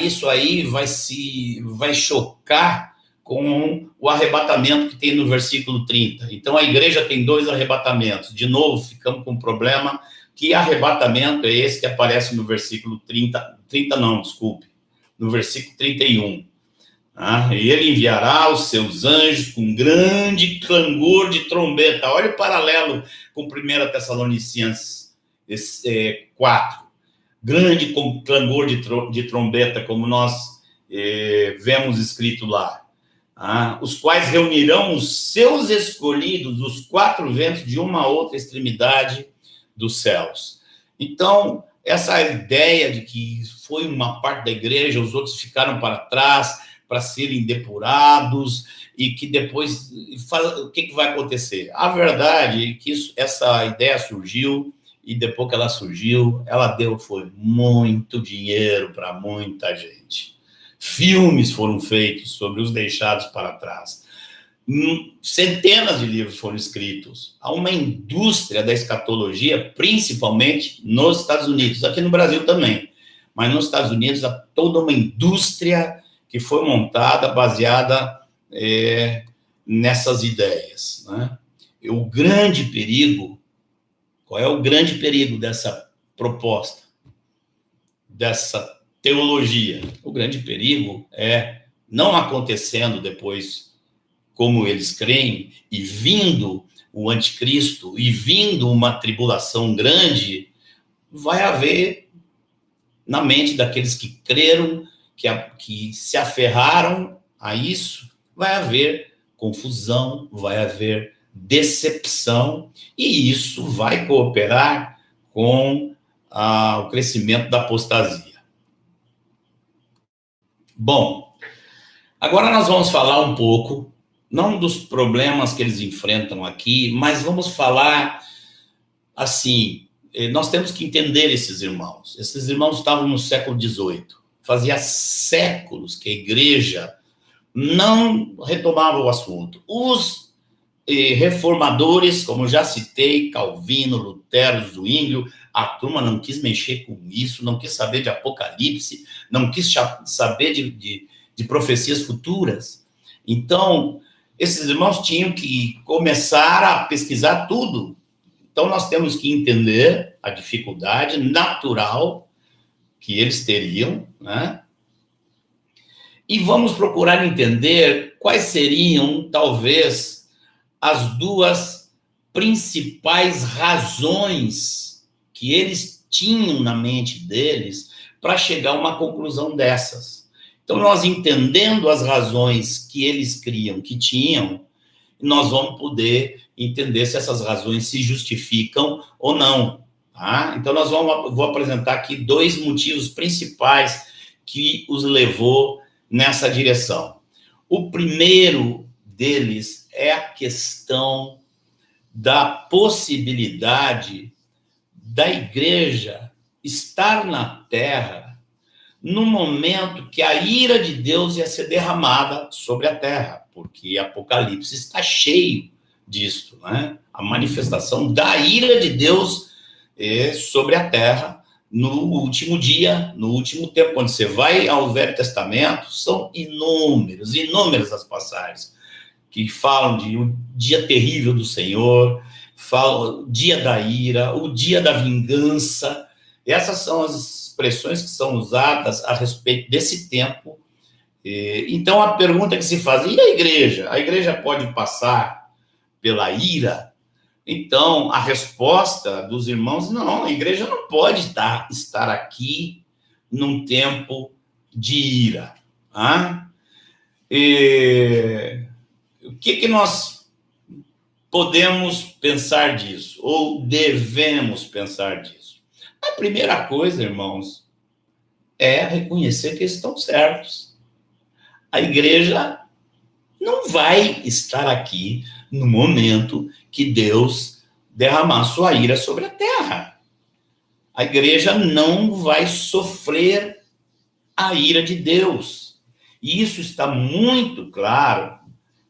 isso aí vai chocar com o arrebatamento que tem no versículo 30. Então, a igreja tem 2 arrebatamentos. De novo, ficamos com um problema. Que arrebatamento é esse que aparece no versículo 30? 30 não, desculpe. No versículo 31. E ele enviará os seus anjos com grande clangor de trombeta. Olha o paralelo com 1 Tessalonicenses 4. Grande clangor de trombeta, como nós vemos escrito lá. Os quais reunirão os seus escolhidos dos 4 ventos de uma a outra extremidade dos céus. Então, essa ideia de que foi uma parte da igreja, os outros ficaram para trás para serem depurados, e que depois, o que vai acontecer? A verdade é que essa ideia surgiu, e depois que ela surgiu, ela foi muito dinheiro para muita gente. Filmes foram feitos sobre os deixados para trás. Centenas de livros foram escritos. Há uma indústria da escatologia, principalmente nos Estados Unidos, aqui no Brasil também, mas nos Estados Unidos há toda uma indústria que foi montada, baseada nessas ideias. Né? O grande perigo, qual é o grande perigo dessa proposta, dessa teologia? O grande perigo é não acontecendo depois como eles creem, e vindo o anticristo, e vindo uma tribulação grande, vai haver na mente daqueles que creram, que se aferraram a isso, vai haver confusão, vai haver decepção, e isso vai cooperar com o crescimento da apostasia. Bom, agora nós vamos falar um pouco, não dos problemas que eles enfrentam aqui, mas vamos falar assim, nós temos que entender esses irmãos. Esses irmãos estavam no século XVIII. Fazia séculos que a igreja não retomava o assunto. Os reformadores, como já citei, Calvino, Lutero, Zwinglio, a turma não quis mexer com isso, não quis saber de Apocalipse, não quis saber de profecias futuras. Então, esses irmãos tinham que começar a pesquisar tudo. Então, nós temos que entender a dificuldade natural que eles teriam, né? E vamos procurar entender quais seriam, talvez, as 2 principais razões que eles tinham na mente deles para chegar a uma conclusão dessas. Então, nós entendendo as razões que eles criam que tinham, nós vamos poder entender se essas razões se justificam ou não. Tá? Então, vou apresentar aqui 2 motivos principais que os levou nessa direção. O primeiro deles é a questão da possibilidade da igreja estar na terra no momento que a ira de Deus ia ser derramada sobre a terra, porque Apocalipse está cheio disso, né? A manifestação da ira de Deus sobre a terra no último dia, no último tempo. Quando você vai ao Velho Testamento, são inúmeras as passagens que falam de um dia terrível do Senhor, falam o dia da ira, o dia da vingança. Essas são as expressões que são usadas a respeito desse tempo. Então, a pergunta que se faz, e a igreja? A igreja pode passar pela ira? Então, a resposta dos irmãos, não, a igreja não pode estar aqui num tempo de ira. O que nós podemos pensar disso? Ou devemos pensar disso? A primeira coisa, irmãos, é reconhecer que eles estão certos. A igreja não vai estar aqui no momento que Deus derramar sua ira sobre a terra. A igreja não vai sofrer a ira de Deus. E isso está muito claro.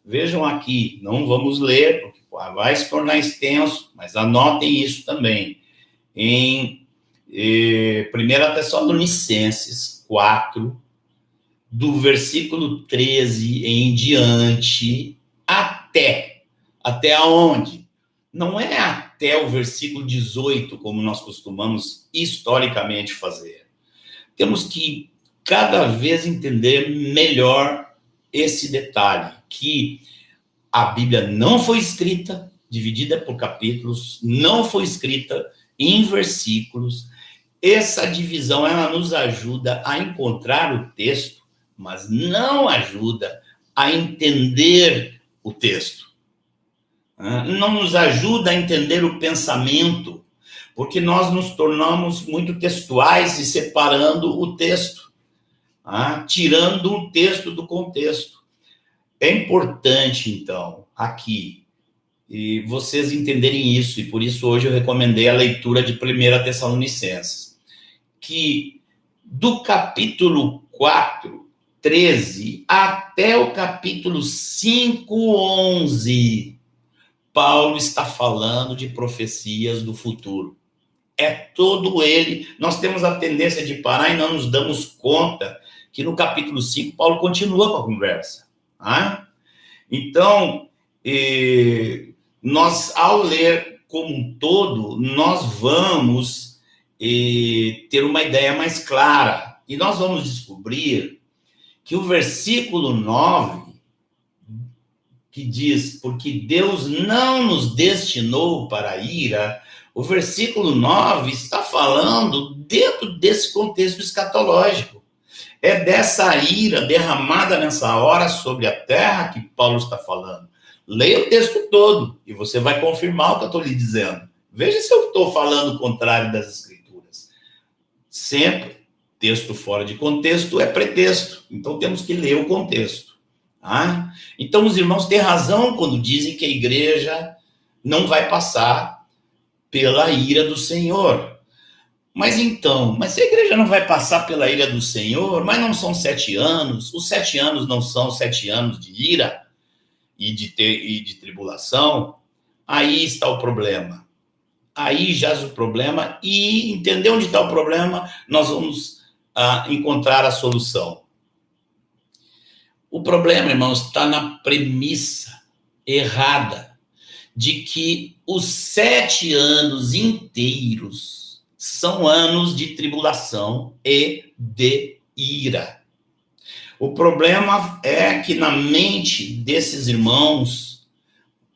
Vejam aqui, não vamos ler, porque vai se tornar extenso, mas anotem isso também. Em 1 Tessalonicenses 4, do versículo 13 em diante, até aonde? Não é até o versículo 18, como nós costumamos historicamente fazer. Temos que cada vez entender melhor esse detalhe, que a Bíblia não foi escrita dividida por capítulos, não foi escrita em versículos. Essa divisão, ela nos ajuda a encontrar o texto, mas não ajuda a entender o texto. Não nos ajuda a entender o pensamento, porque nós nos tornamos muito textuais e separando o texto, tirando o texto do contexto. É importante, então, aqui, e vocês entenderem isso, e por isso hoje eu recomendei a leitura de 1 Tessalonicenses, que do capítulo 4, 13, até o capítulo 5, 11, Paulo está falando de profecias do futuro. É todo ele. Nós temos a tendência de parar e não nos damos conta que no capítulo 5, Paulo continua com a conversa. Então, nós, ao ler como um todo, nós vamos ter uma ideia mais clara. E nós vamos descobrir que o versículo 9, que diz, porque Deus não nos destinou para a ira, o versículo 9 está falando dentro desse contexto escatológico. É dessa ira derramada nessa hora sobre a terra que Paulo está falando. Leia o texto todo e você vai confirmar o que eu estou lhe dizendo. Veja se eu estou falando o contrário das Escrituras. Sempre, texto fora de contexto é pretexto. Então, temos que ler o contexto. Então, os irmãos têm razão quando dizem que a igreja não vai passar pela ira do Senhor. Mas se a igreja não vai passar pela ira do Senhor, mas não são 7 anos, os 7 anos não são 7 anos de ira e de tribulação, aí está o problema. Aí jaz o problema, e entender onde está o problema, nós vamos encontrar a solução. O problema, irmãos, está na premissa errada de que os 7 anos inteiros são anos de tribulação e de ira. O problema é que na mente desses irmãos,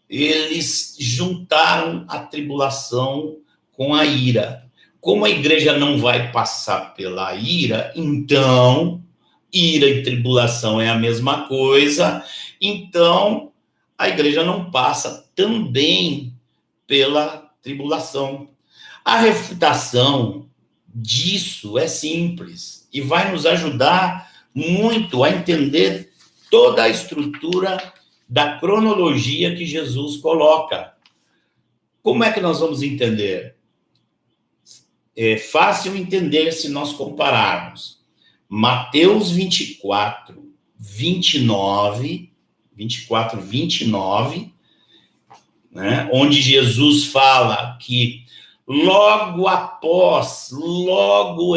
eles juntaram a tribulação com a ira. Como a igreja não vai passar pela ira, então ira e tribulação é a mesma coisa, então a igreja não passa também pela tribulação. A refutação disso é simples e vai nos ajudar muito a entender toda a estrutura da cronologia que Jesus coloca. Como é que nós vamos entender? É fácil entender se nós compararmos Mateus 24, 29, né, onde Jesus fala que logo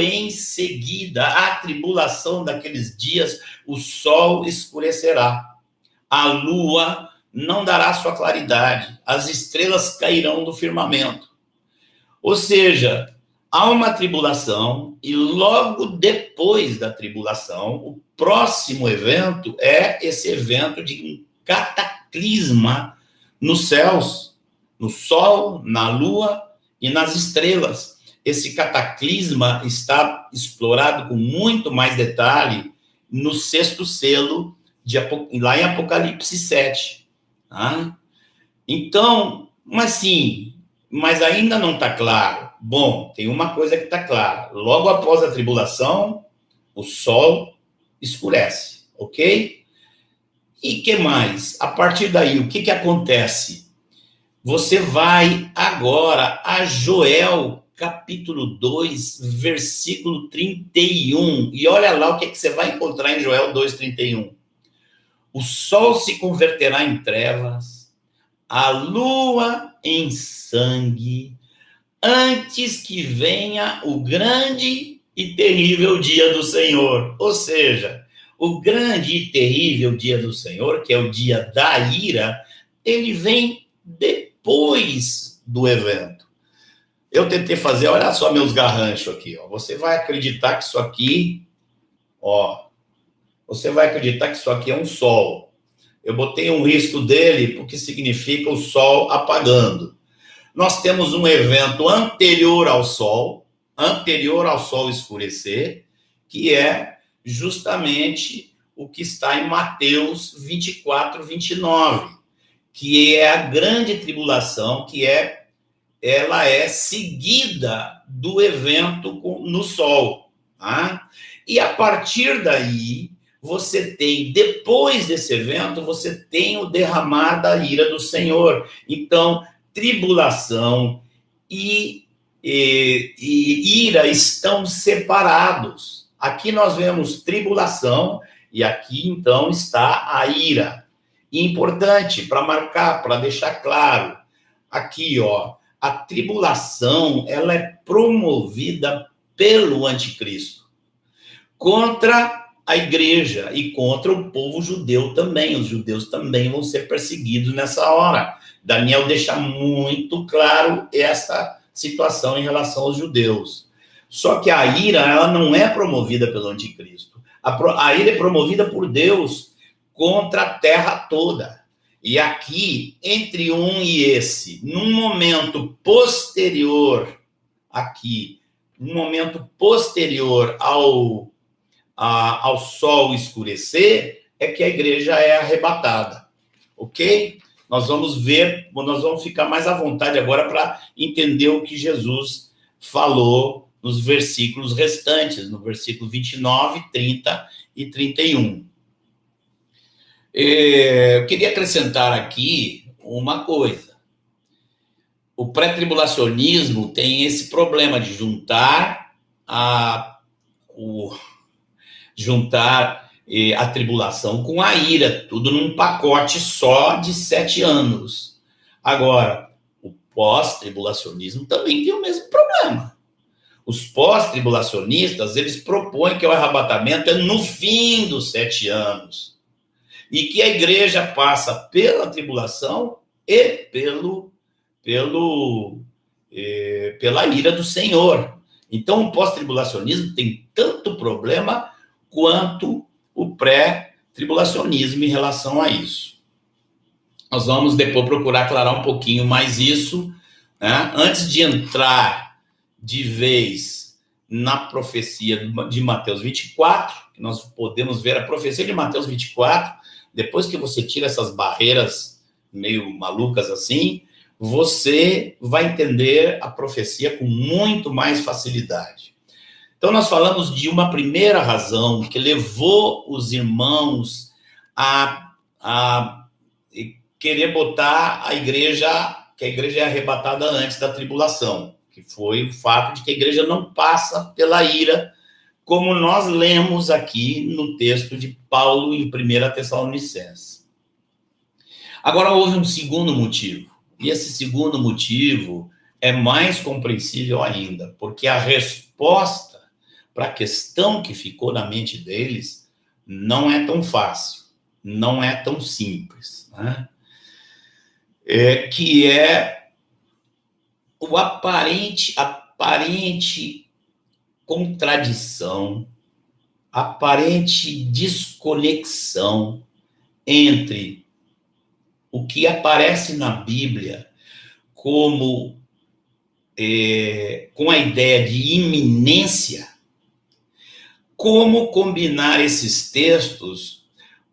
em seguida, a tribulação daqueles dias, o sol escurecerá, a lua não dará sua claridade, as estrelas cairão do firmamento. Ou seja, há uma tribulação e logo depois da tribulação, o próximo evento é esse evento de cataclisma nos céus, no sol, na lua e nas estrelas. Esse cataclisma está explorado com muito mais detalhe no 6º selo, lá em Apocalipse 7. Então, mas ainda não está claro. Bom, tem uma coisa que está clara. Logo após a tribulação, o sol escurece, ok? E que mais? A partir daí, o que acontece? Você vai agora a Joel, capítulo 2, versículo 31. E olha lá o que você vai encontrar em Joel 2:31. O sol se converterá em trevas, a lua em sangue, antes que venha o grande e terrível dia do Senhor. Ou seja, o grande e terrível dia do Senhor, que é o dia da ira, ele vem depois do evento. Eu tentei fazer, olha só meus garranchos aqui, ó. Você vai acreditar que isso aqui, ó, você vai acreditar que isso aqui é um sol. Eu botei um risco dele porque significa o sol apagando. Nós temos um evento anterior ao sol escurecer, que é justamente o que está em Mateus 24, 29, que é a grande tribulação, ela é seguida do evento no sol. Tá? E a partir daí, depois desse evento, você tem o derramar da ira do Senhor. Então, tribulação e ira estão separados. Aqui nós vemos tribulação e aqui, então, está a ira. E importante, para marcar, para deixar claro, aqui, ó, a tribulação, ela é promovida pelo anticristo contra a igreja e contra o povo judeu também. Os judeus também vão ser perseguidos nessa hora. Daniel deixa muito claro essa situação em relação aos judeus. Só que a ira, ela não é promovida pelo anticristo. A ira é promovida por Deus contra a terra toda. E aqui, entre um e esse, num momento posterior ao sol escurecer, é que a igreja é arrebatada, ok? Nós vamos ficar mais à vontade agora para entender o que Jesus falou nos versículos restantes, no versículo 29, 30 e 31. Eu queria acrescentar aqui uma coisa. O pré-tribulacionismo tem esse problema de juntar a tribulação com a ira, tudo num pacote só de 7 anos. Agora, o pós-tribulacionismo também tem o mesmo problema. Os pós-tribulacionistas, eles propõem que o arrebatamento é no fim dos 7 anos. E que a igreja passa pela tribulação e pela ira do Senhor. Então, o pós-tribulacionismo tem tanto problema quanto o pré-tribulacionismo em relação a isso. Nós vamos depois procurar aclarar um pouquinho mais isso, né? Antes de entrar de vez na profecia de Mateus 24, que nós podemos ver a profecia de Mateus 24, depois que você tira essas barreiras meio malucas assim, você vai entender a profecia com muito mais facilidade. Então, nós falamos de uma primeira razão que levou os irmãos a querer botar que a igreja é arrebatada antes da tribulação, que foi o fato de que a igreja não passa pela ira, como nós lemos aqui no texto de Paulo em 1 Tessalonicenses. Agora, houve um segundo motivo, e esse segundo motivo é mais compreensível ainda, porque a resposta para a questão que ficou na mente deles não é tão fácil, não é tão simples, né? Que é o aparente contradição, aparente desconexão entre o que aparece na Bíblia como com a ideia de iminência, como combinar esses textos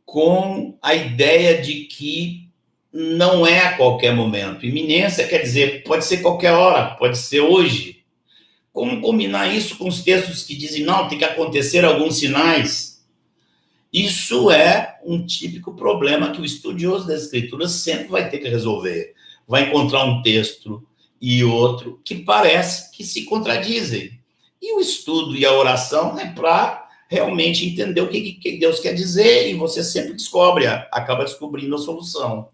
com a ideia de que não é a qualquer momento. Iminência quer dizer, pode ser qualquer hora, pode ser hoje. Como combinar isso com os textos que dizem, não, tem que acontecer alguns sinais? Isso é um típico problema que o estudioso das Escrituras sempre vai ter que resolver. Vai encontrar um texto e outro que parece que se contradizem. E o estudo e a oração é para realmente entender o que Deus quer dizer, e você sempre acaba descobrindo a solução.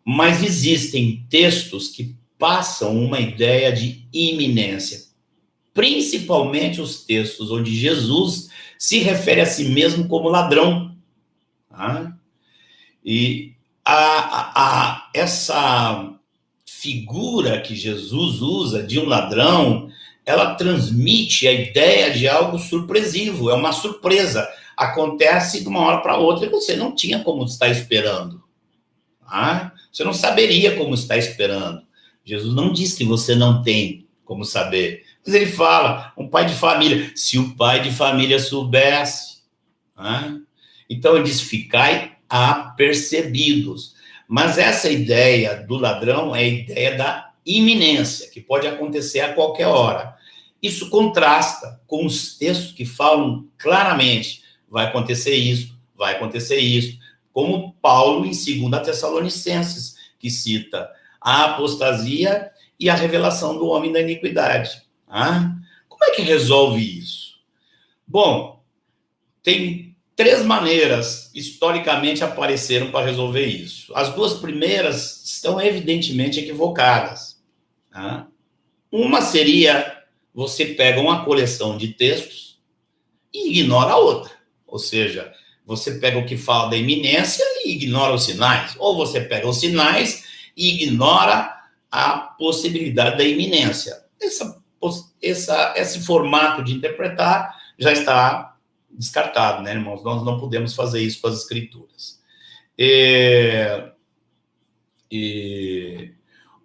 Mas existem textos que passam uma ideia de iminência, principalmente os textos onde Jesus se refere a si mesmo como ladrão. Tá? E essa figura que Jesus usa de um ladrão, ela transmite a ideia de algo surpresivo, é uma surpresa. Acontece de uma hora para outra e você não tinha como estar esperando. Tá? Você não saberia como estar esperando. Jesus não diz que você não tem como saber. Mas ele fala, um pai de família, se o pai de família soubesse. Tá? Então ele diz, ficai apercebidos. Mas essa ideia do ladrão é a ideia da iminência, que pode acontecer a qualquer hora. Isso contrasta com os textos que falam claramente, vai acontecer isso, como Paulo em 2 Tessalonicenses, que cita a apostasia e a revelação do homem da iniquidade. Ah? Como é que resolve isso? Bom, tem 3 maneiras, historicamente, apareceram para resolver isso. As 2 primeiras estão evidentemente equivocadas. Tá? Uma seria, você pega uma coleção de textos e ignora a outra. Ou seja, você pega o que fala da iminência e ignora os sinais. Ou você pega os sinais e ignora a possibilidade da iminência. Esse formato de interpretar já está descartado, né, irmãos? Nós não podemos fazer isso com as escrituras.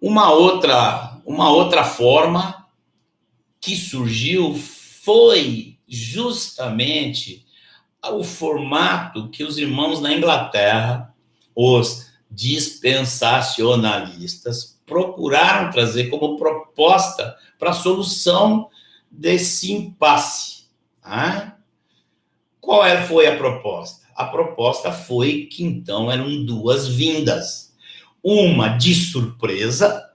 Uma outra forma que surgiu foi justamente o formato que os irmãos na Inglaterra, os dispensacionalistas, procuraram trazer como proposta para a solução desse impasse. Tá? Qual foi a proposta? A proposta foi que, então, eram 2 vindas. Uma de surpresa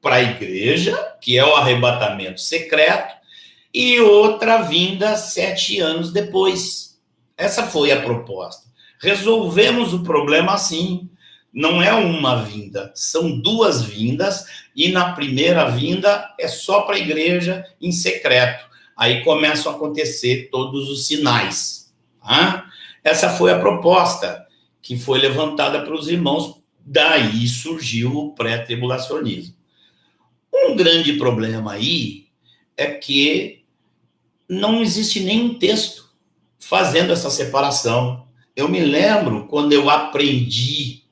para a igreja, que é o arrebatamento secreto, e outra vinda 7 anos depois. Essa foi a proposta. Resolvemos o problema assim. Não é uma vinda, são 2 vindas, e na primeira vinda é só para a igreja em secreto. Aí começam a acontecer todos os sinais. Tá? Essa foi a proposta que foi levantada para os irmãos, daí surgiu o pré-tribulacionismo. Um grande problema aí é que não existe nenhum texto fazendo essa separação. Eu me lembro quando eu aprendi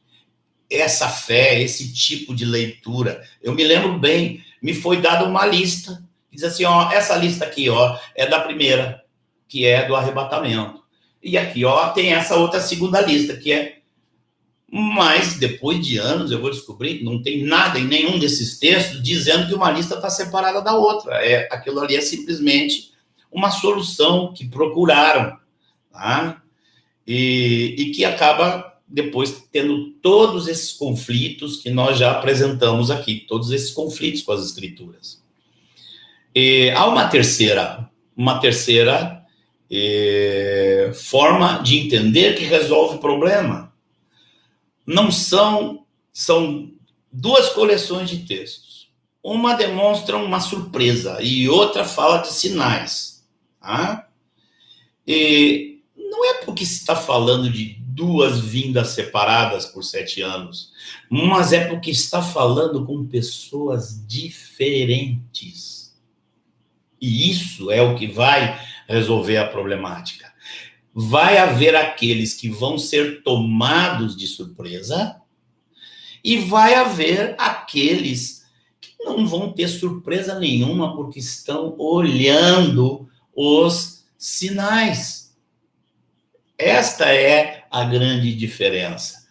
essa fé, esse tipo de leitura, eu me lembro bem, me foi dada uma lista, diz assim, ó, essa lista aqui, ó, é da primeira, que é do arrebatamento. E aqui, ó, tem essa outra segunda lista, que é... Mas, depois de anos, eu vou descobrir que não tem nada em nenhum desses textos dizendo que uma lista está separada da outra. Aquilo ali é simplesmente uma solução que procuraram, tá? E que acaba depois tendo todos esses conflitos que nós já apresentamos aqui, todos esses conflitos com as escrituras. Há uma terceira forma de entender que resolve o problema. Não são 2 coleções de textos. Uma demonstra uma surpresa e outra fala de sinais. Tá? Não é porque se está falando de 2 vindas separadas por 7 anos, mas é porque está falando com pessoas diferentes. E isso é o que vai resolver a problemática. Vai haver aqueles que vão ser tomados de surpresa e vai haver aqueles que não vão ter surpresa nenhuma porque estão olhando os sinais. Esta é a grande diferença.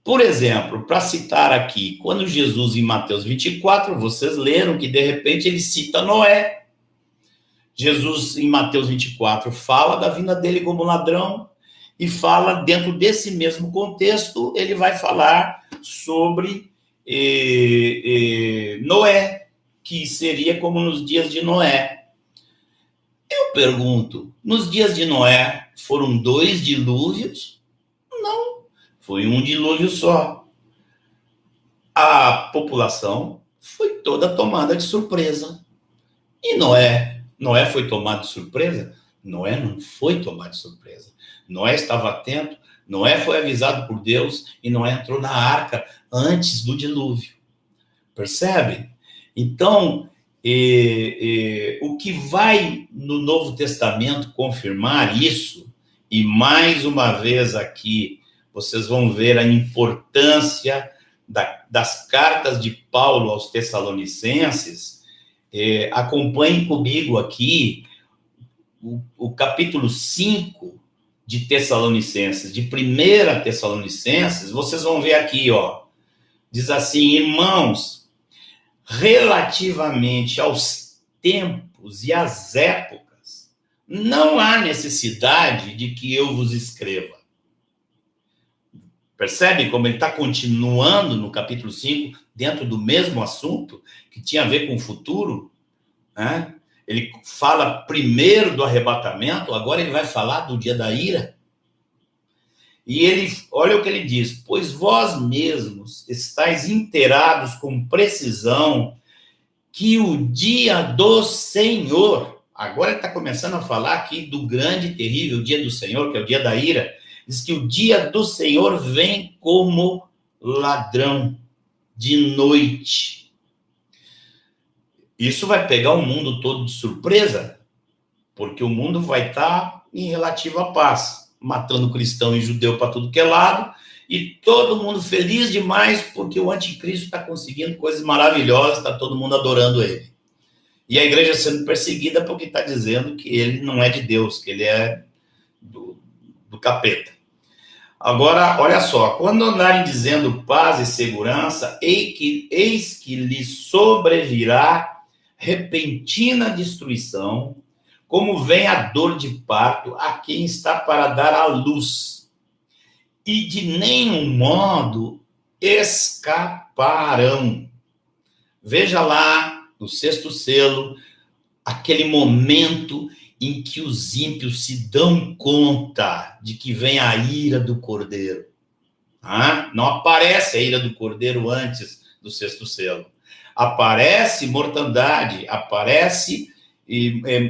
Por exemplo, para citar aqui, quando Jesus, em Mateus 24, vocês leram que, de repente, ele cita Noé. Jesus, em Mateus 24, fala da vinda dele como ladrão e fala, dentro desse mesmo contexto, ele vai falar sobre Noé, que seria como nos dias de Noé. Eu pergunto, nos dias de Noé foram 2 dilúvios? Não, foi um dilúvio só. A população foi toda tomada de surpresa. E Noé foi tomado de surpresa? Noé não foi tomado de surpresa. Noé estava atento, Noé foi avisado por Deus e Noé entrou na arca antes do dilúvio. Percebe? Então, o que vai no Novo Testamento confirmar isso, e mais uma vez aqui, vocês vão ver a importância das cartas de Paulo aos Tessalonicenses. Acompanhem comigo aqui o capítulo 5 de Tessalonicenses, de 1 Tessalonicenses, vocês vão ver aqui, ó, diz assim: irmãos, relativamente aos tempos e às épocas, não há necessidade de que eu vos escreva. Percebe como ele está continuando no capítulo 5, dentro do mesmo assunto, que tinha a ver com o futuro, né? Ele fala primeiro do arrebatamento, agora ele vai falar do dia da ira. E ele, olha o que ele diz: pois vós mesmos estáis inteirados com precisão que o dia do Senhor, agora ele está começando a falar aqui do grande e terrível dia do Senhor, que é o dia da ira, diz que o dia do Senhor vem como ladrão de noite. Isso vai pegar o mundo todo de surpresa, porque o mundo vai estar em relativa paz, matando cristão e judeu para tudo que é lado, e todo mundo feliz demais porque o anticristo está conseguindo coisas maravilhosas, está todo mundo adorando ele. E a igreja sendo perseguida porque está dizendo que ele não é de Deus, que ele é do capeta. Agora, olha só, quando andarem dizendo paz e segurança, eis que lhes sobrevirá repentina destruição, como vem a dor de parto a quem está para dar à luz, e de nenhum modo escaparão. Veja lá, no sexto selo, aquele momento em que os ímpios se dão conta de que vem a ira do Cordeiro. Não aparece a ira do Cordeiro antes do sexto selo. Aparece mortandade, aparece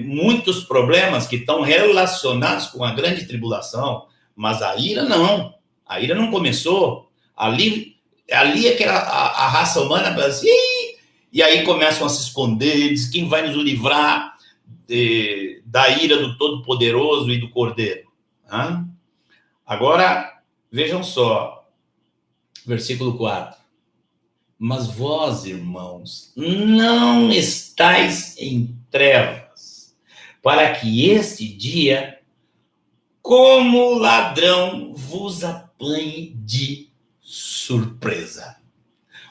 muitos problemas que estão relacionados com a grande tribulação, mas a ira não. A ira não começou. Ali é que a raça humana fala assim, e aí começam a se esconder, diz quem vai nos livrar da ira do Todo-Poderoso e do Cordeiro. Agora, vejam só, versículo 4. Mas vós, irmãos, não estáis em trevas, para que este dia, como ladrão, vos apanhe de surpresa.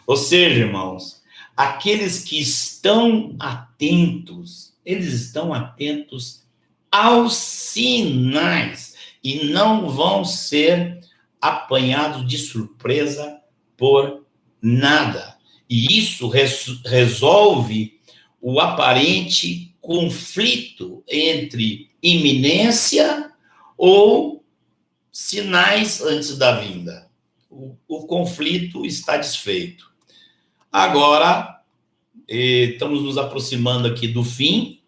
Ou seja, irmãos, aqueles que estão atentos, eles estão atentos aos sinais e não vão ser apanhados de surpresa por nada. E isso resolve o aparente conflito entre iminência ou sinais antes da vinda. O conflito está desfeito. Agora, estamos nos aproximando aqui do fim.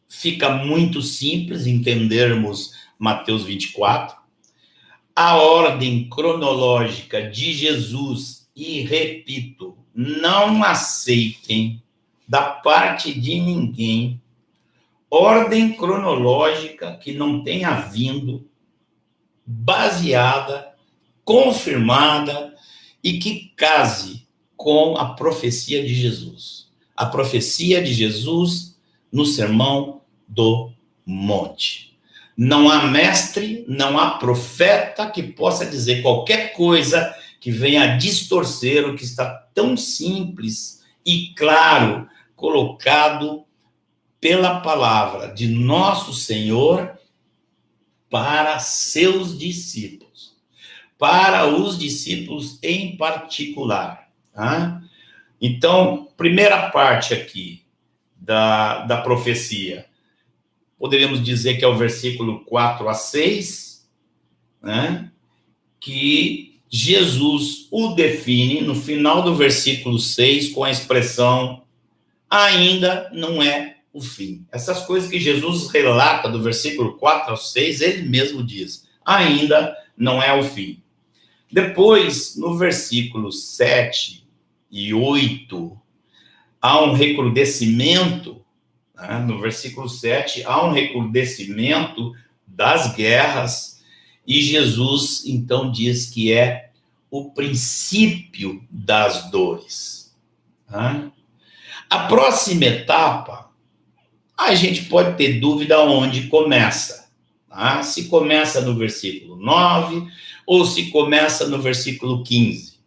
Fica muito simples entendermos Mateus 24. A ordem cronológica de Jesus, e repito, não aceitem da parte de ninguém ordem cronológica que não tenha vindo baseada, confirmada e que case com a profecia de Jesus. A profecia de Jesus no Sermão do Monte. Não há mestre, não há profeta que possa dizer qualquer coisa que venha distorcer o que está tão simples e claro, colocado pela palavra de nosso Senhor para seus discípulos, para os discípulos em particular. Então, primeira parte aqui da profecia, poderíamos dizer que é o versículo 4 a 6, né? Que Jesus o define no final do versículo 6 com a expressão ainda não é o fim. Essas coisas que Jesus relata do versículo 4 ao 6, ele mesmo diz, ainda não é o fim. Depois, no versículo 7 e 8, há um recrudescimento, né? No versículo 7, há um recrudescimento das guerras, e Jesus, então, diz que é o princípio das dores. Né? A próxima etapa, a gente pode ter dúvida onde começa. Tá? Se começa no versículo 9 ou se começa no versículo 15.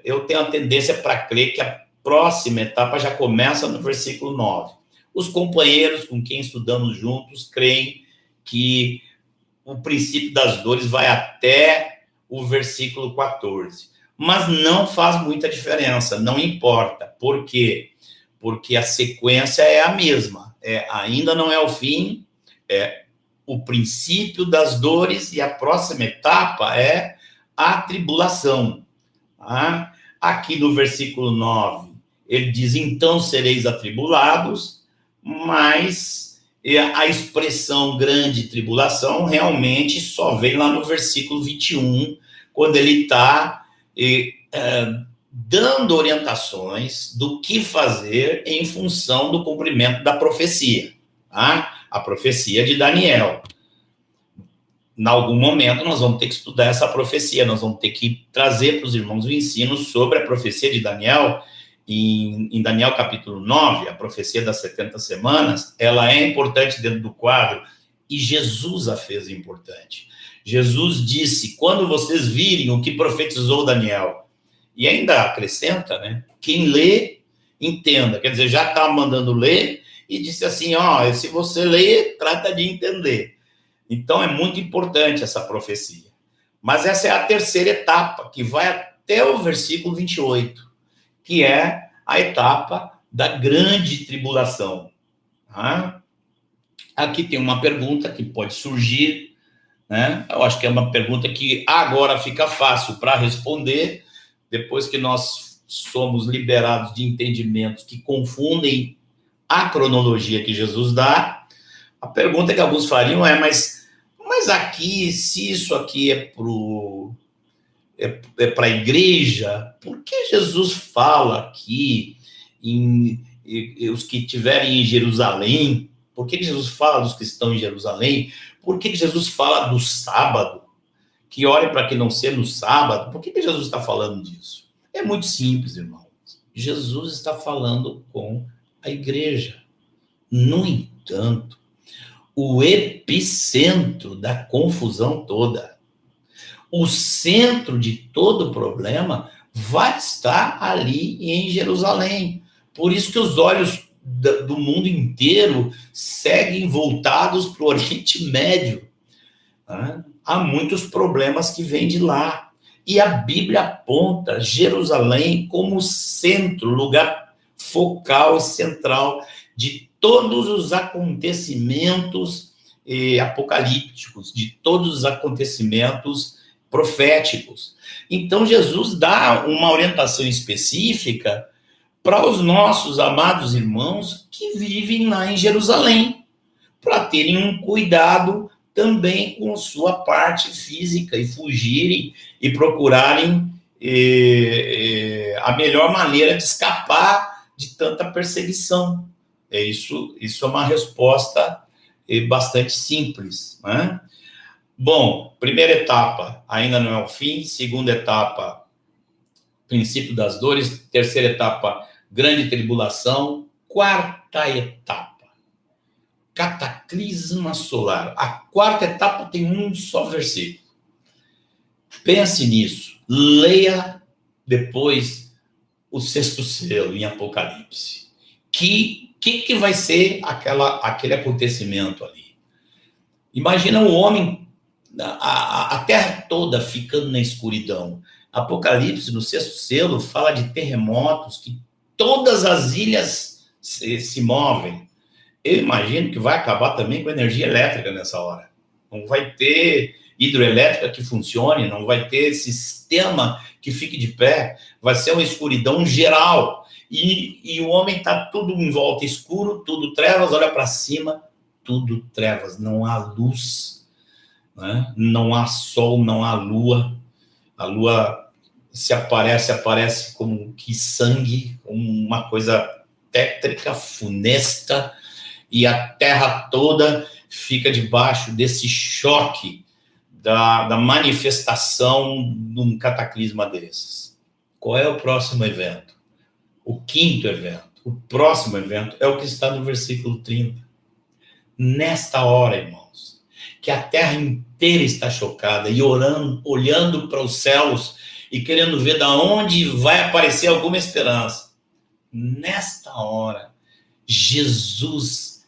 Eu tenho a tendência para crer que a próxima etapa já começa no versículo 9. Os companheiros com quem estudamos juntos creem que o princípio das dores vai até o versículo 14. Mas não faz muita diferença, não importa. Por quê? Porque a sequência é a mesma. Ainda não é o fim, é o princípio das dores, e a próxima etapa é a tribulação. Tá? Aqui no versículo 9, ele diz, então sereis atribulados, mas a expressão grande tribulação realmente só vem lá no versículo 21, quando ele está dando orientações do que fazer em função do cumprimento da profecia, tá? A profecia de Daniel. Em algum momento nós vamos ter que estudar essa profecia, nós vamos ter que trazer para os irmãos o ensino sobre a profecia de Daniel. Em Daniel capítulo 9, a profecia das 70 semanas, ela é importante dentro do quadro, e Jesus a fez importante. Jesus disse, quando vocês virem o que profetizou Daniel, e ainda acrescenta, né? Quem lê, entenda. Quer dizer, já está mandando ler, e disse assim, se você ler, trata de entender. Então, é muito importante essa profecia. Mas essa é a terceira etapa, que vai até o versículo 28, que é a etapa da grande tribulação. Tá? Aqui tem uma pergunta que pode surgir, né? Eu acho que é uma pergunta que agora fica fácil para responder, depois que nós somos liberados de entendimentos que confundem a cronologia que Jesus dá. A pergunta que alguns fariam é, mas aqui, se isso aqui é para a igreja, por que Jesus fala aqui os que estiverem em Jerusalém? Por que Jesus fala dos que estão em Jerusalém? Por que Jesus fala do sábado? Que olhem para que não seja no sábado? Por que Jesus está falando disso? É muito simples, irmãos. Jesus está falando com a igreja. No entanto, o epicentro da confusão toda, o centro de todo o problema vai estar ali em Jerusalém. Por isso que os olhos do mundo inteiro seguem voltados para o Oriente Médio. Tá? Há muitos problemas que vêm de lá. E a Bíblia aponta Jerusalém como centro, lugar focal e central de todos os acontecimentos apocalípticos, de todos os acontecimentos proféticos. Então, Jesus dá uma orientação específica para os nossos amados irmãos que vivem lá em Jerusalém, para terem um cuidado também com sua parte física e fugirem e procurarem a melhor maneira de escapar de tanta perseguição. Isso é uma resposta bastante simples, né? Bom, primeira etapa, ainda não é o fim. Segunda etapa, princípio das dores. Terceira etapa, grande tribulação. Quarta etapa, cataclisma solar. A quarta etapa tem um só versículo. Pense nisso. Leia depois o sexto selo em Apocalipse. Que vai ser aquele acontecimento ali? Imagina o homem, a terra toda ficando na escuridão. Apocalipse, no sexto selo, fala de terremotos, que todas as ilhas se movem. Eu imagino que vai acabar também com energia elétrica nessa hora. Não vai ter hidrelétrica que funcione, não vai ter sistema que fique de pé, vai ser uma escuridão geral. E o homem está tudo em volta escuro, tudo trevas, olha para cima, tudo trevas, não há luz, né? Não há sol, não há lua. A lua, se aparece como que sangue, como uma coisa tétrica, funesta, e a terra toda fica debaixo desse choque da manifestação de um cataclisma desses. Qual é o próximo evento? O quinto evento. O próximo evento é o que está no versículo 30. Nesta hora, irmãos, que a terra inteira está chocada e olhando para os céus e querendo ver de onde vai aparecer alguma esperança. Nesta hora, Jesus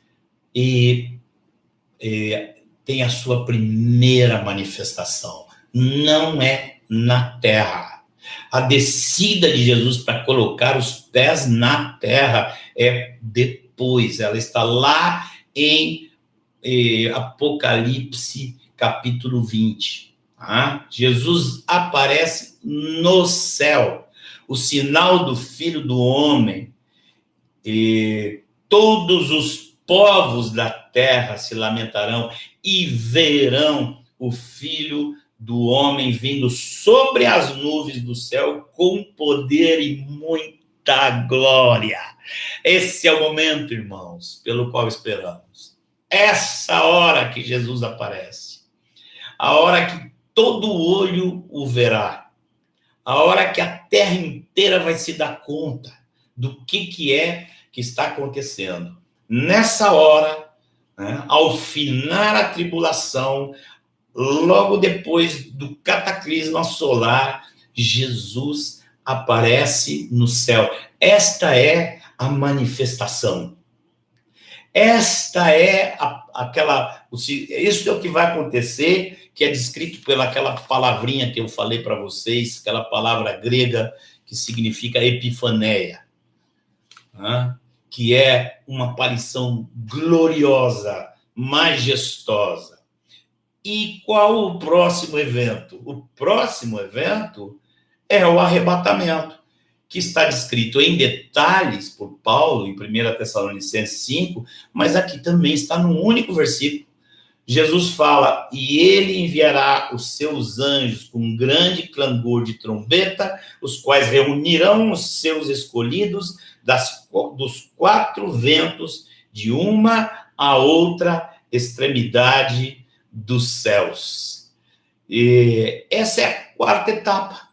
tem a sua primeira manifestação. Não é na terra. A descida de Jesus para colocar os pés na terra é depois. Ela está lá em Apocalipse, capítulo 20. Tá? Jesus aparece no céu. O sinal do Filho do Homem. Todos os povos da terra se lamentarão e verão o Filho do Homem vindo sobre as nuvens do céu com poder e muita glória. Esse é o momento, irmãos, pelo qual esperamos. Essa hora que Jesus aparece, a hora que todo olho o verá, a hora que a terra inteira vai se dar conta do que é que está acontecendo. Nessa hora, né, ao finar a tribulação, logo depois do cataclisma solar, Jesus aparece no céu. Esta é a manifestação. Esta é isso é o que vai acontecer, que é descrito pelaquela palavrinha que eu falei para vocês, aquela palavra grega que significa epifaneia, né? Que é uma aparição gloriosa, majestosa. E qual o próximo evento? O próximo evento é o arrebatamento, que está descrito em detalhes por Paulo, em 1 Tessalonicenses 5, mas aqui também está num único versículo. Jesus fala, e ele enviará os seus anjos com um grande clangor de trombeta, os quais reunirão os seus escolhidos dos quatro ventos, de uma a outra extremidade dos céus. E essa é a quarta etapa.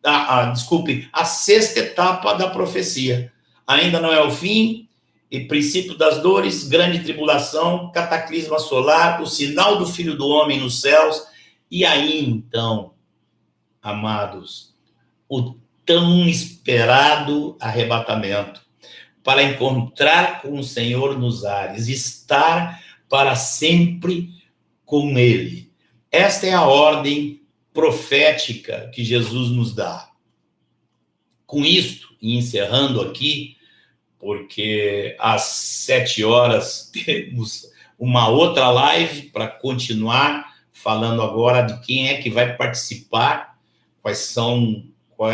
A sexta etapa da profecia. Ainda não é o fim, e princípio das dores, grande tribulação, cataclisma solar, o sinal do Filho do Homem nos céus, e aí então, amados, o tão esperado arrebatamento, para encontrar com o Senhor nos ares, estar para sempre com Ele. Esta é a ordem profética que Jesus nos dá. Com isto, e encerrando aqui, porque às 7 horas temos uma outra live para continuar falando agora de quem é que vai participar, qual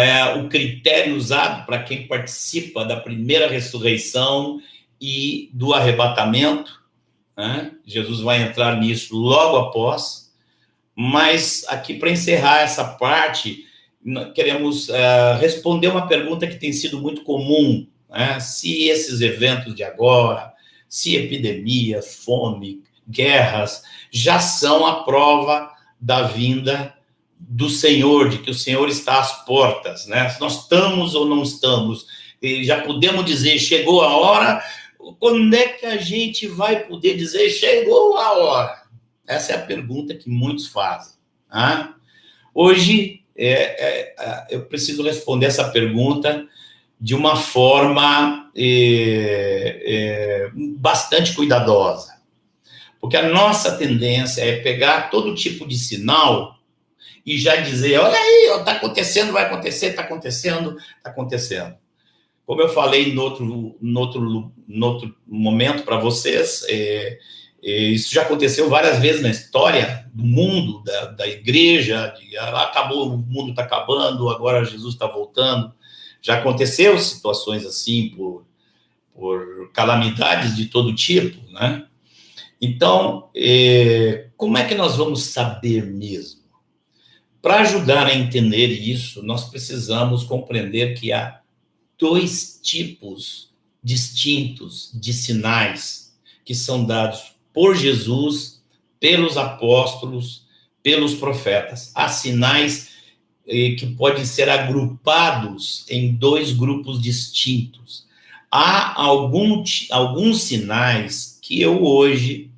é o critério usado para quem participa da primeira ressurreição e do arrebatamento, né? Jesus vai entrar nisso logo após, mas aqui para encerrar essa parte, queremos responder uma pergunta que tem sido muito comum, né? Se esses eventos de agora, se epidemia, fome, guerras, já são a prova da vinda do Senhor, de que o Senhor está às portas, né? Se nós estamos ou não estamos, e já podemos dizer, chegou a hora. Quando é que a gente vai poder dizer, chegou a hora? Essa é a pergunta que muitos fazem. Tá? Hoje, eu preciso responder essa pergunta de uma forma bastante cuidadosa. Porque a nossa tendência é pegar todo tipo de sinal e já dizer, olha aí, está acontecendo, vai acontecer, está acontecendo, está acontecendo. Como eu falei no outro momento para vocês, Isso já aconteceu várias vezes na história do mundo, da igreja, acabou, o mundo está acabando, agora Jesus está voltando. Já aconteceu situações assim por calamidades de todo tipo, né? Então, como é que nós vamos saber mesmo? Para ajudar a entender isso, nós precisamos compreender que há dois tipos distintos de sinais que são dados por Jesus, pelos apóstolos, pelos profetas. Há sinais que podem ser agrupados em dois grupos distintos. Há alguns sinais que eu hoje,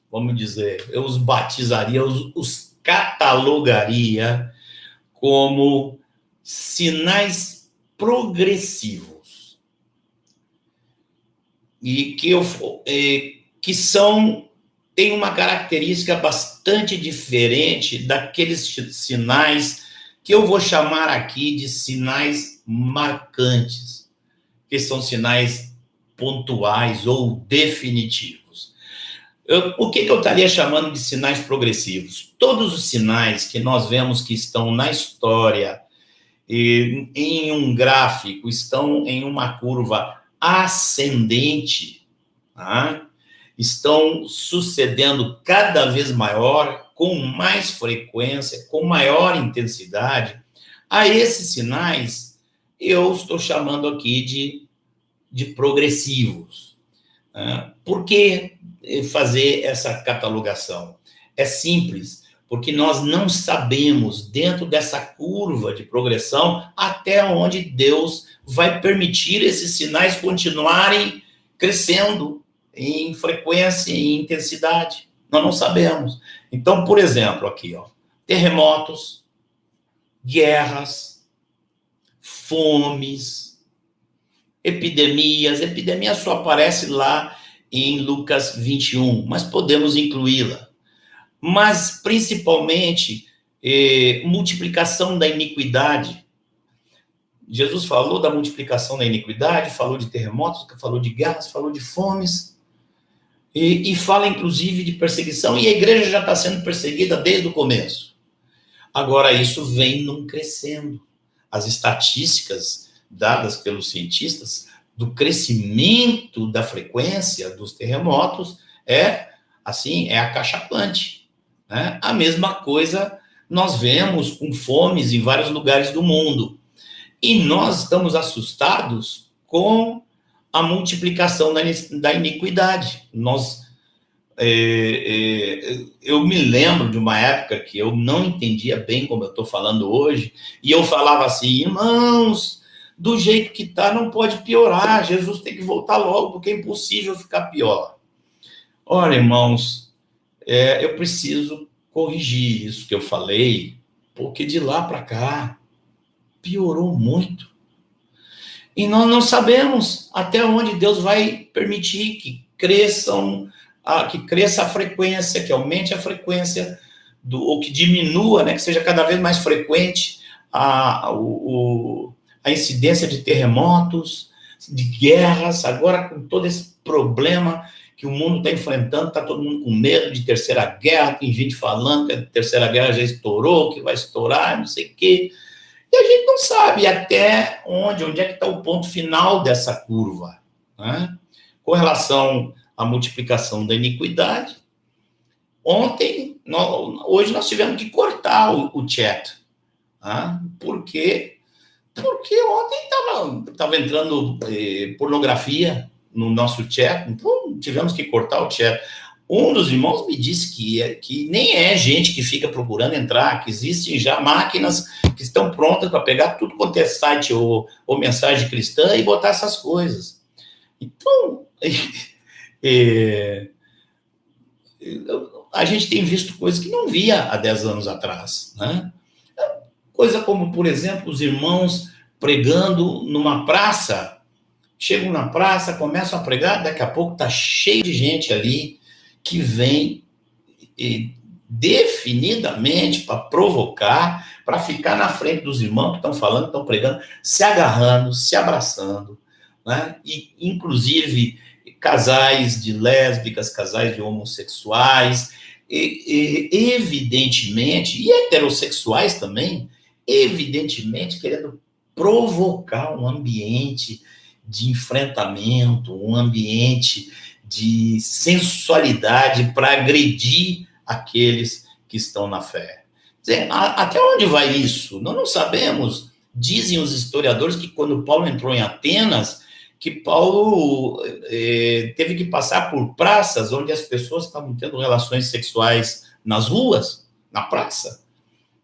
vamos dizer, eu os batizaria, os catalogaria como sinais progressivos. E que tem uma característica bastante diferente daqueles sinais que eu vou chamar aqui de sinais marcantes, que são sinais pontuais ou definitivos. O que eu estaria chamando de sinais progressivos? Todos os sinais que nós vemos que estão na história, em um gráfico, estão em uma curva ascendente, tá? Estão sucedendo cada vez maior, com mais frequência, com maior intensidade. A esses sinais, eu estou chamando aqui de progressivos. Por que fazer essa catalogação? É simples, porque nós não sabemos, dentro dessa curva de progressão, até onde Deus vai permitir esses sinais continuarem crescendo em frequência e intensidade. Nós não sabemos. Então, por exemplo, aqui, terremotos, guerras, fomes, epidemias. Epidemia só aparece lá em Lucas 21, mas podemos incluí-la. Mas, principalmente, multiplicação da iniquidade. Jesus falou da multiplicação da iniquidade, falou de terremotos, falou de guerras, falou de fomes, e fala, inclusive, de perseguição, e a igreja já está sendo perseguida desde o começo. Agora, isso vem num crescendo. As estatísticas dadas pelos cientistas do crescimento da frequência dos terremotos é acachapante, né? A mesma coisa nós vemos com fomes em vários lugares do mundo. E nós estamos assustados com a multiplicação da iniquidade. Eu me lembro de uma época que eu não entendia bem como eu estou falando hoje, e eu falava assim: irmãos, do jeito que está não pode piorar, Jesus tem que voltar logo, porque é impossível ficar pior. Olha, irmãos, eu preciso corrigir isso que eu falei, porque de lá para cá piorou muito. E nós não sabemos até onde Deus vai permitir que cresça a frequência, que aumente a frequência, ou que diminua, né, que seja cada vez mais frequente a incidência de terremotos, de guerras. Agora, com todo esse problema que o mundo está enfrentando, está todo mundo com medo de terceira guerra, tem gente falando que a terceira guerra já estourou, que vai estourar, não sei o quê. E a gente não sabe até onde é que está o ponto final dessa curva, né? Com relação à multiplicação da iniquidade, hoje nós tivemos que cortar o chat, né? Porque ontem estava entrando pornografia no nosso chat, então tivemos que cortar o chat. Um dos irmãos me disse que nem é gente que fica procurando entrar, que existem já máquinas que estão prontas para pegar tudo quanto é site ou mensagem cristã e botar essas coisas. Então, a gente tem visto coisas que não via há 10 anos atrás, né? Coisa como, por exemplo, os irmãos pregando numa praça, chegam na praça, começam a pregar, daqui a pouco está cheio de gente ali que vem definidamente para provocar, para ficar na frente dos irmãos que estão falando, estão pregando, se agarrando, se abraçando, né? E, inclusive, casais de lésbicas, casais de homossexuais, evidentemente, e heterossexuais também, evidentemente querendo provocar um ambiente de enfrentamento, um ambiente de sensualidade para agredir aqueles que estão na fé. Quer dizer, até onde vai isso? Nós não sabemos. Dizem os historiadores que quando Paulo entrou em Atenas, que Paulo teve que passar por praças onde as pessoas estavam tendo relações sexuais nas ruas, na praça.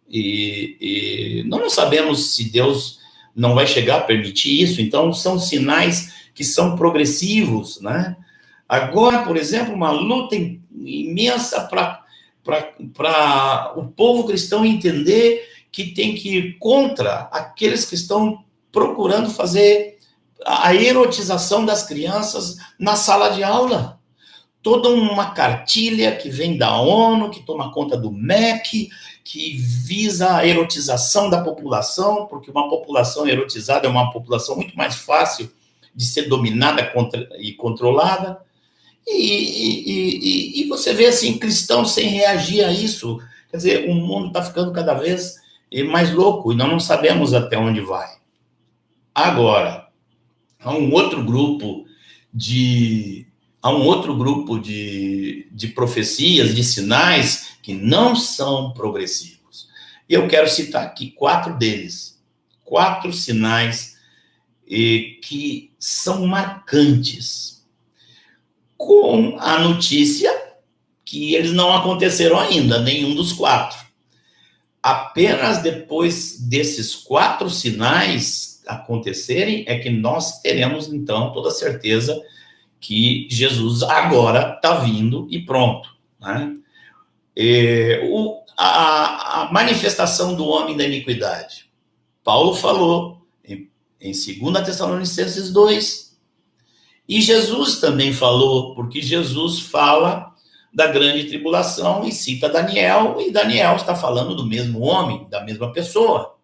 E nós não sabemos se Deus não vai chegar a permitir isso. Então, são sinais que são progressivos, né? Agora, por exemplo, uma luta imensa para o povo cristão entender que tem que ir contra aqueles que estão procurando fazer a erotização das crianças na sala de aula. Toda uma cartilha que vem da ONU, que toma conta do MEC, que visa a erotização da população, porque uma população erotizada é uma população muito mais fácil de ser dominada e controlada. E você vê, assim, cristãos sem reagir a isso. Quer dizer, o mundo está ficando cada vez mais louco e nós não sabemos até onde vai. Agora, há um outro grupo de profecias, de sinais que não são progressivos. E eu quero citar aqui 4 deles. 4 sinais que são marcantes, com a notícia que eles não aconteceram ainda, nenhum dos 4. Apenas depois desses 4 sinais acontecerem é que nós teremos, então, toda certeza que Jesus agora está vindo e pronto, né? A manifestação do homem da iniquidade. Paulo falou em 2 Tessalonicenses 2, e Jesus também falou, porque Jesus fala da grande tribulação e cita Daniel, e Daniel está falando do mesmo homem, da mesma pessoa,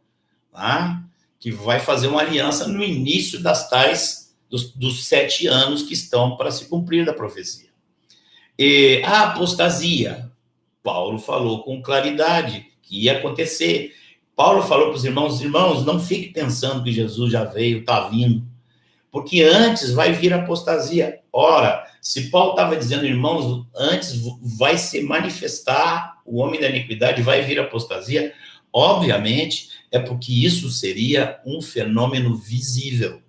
tá? Que vai fazer uma aliança no início das tais, dos 7 anos que estão para se cumprir da profecia. E a apostasia, Paulo falou com claridade que ia acontecer. Paulo falou para os irmãos, não fiquem pensando que Jesus já veio, está vindo, porque antes vai vir a apostasia. Ora, se Paulo estava dizendo, irmãos, antes vai se manifestar o homem da iniquidade, vai vir a apostasia, obviamente é porque isso seria um fenômeno visível.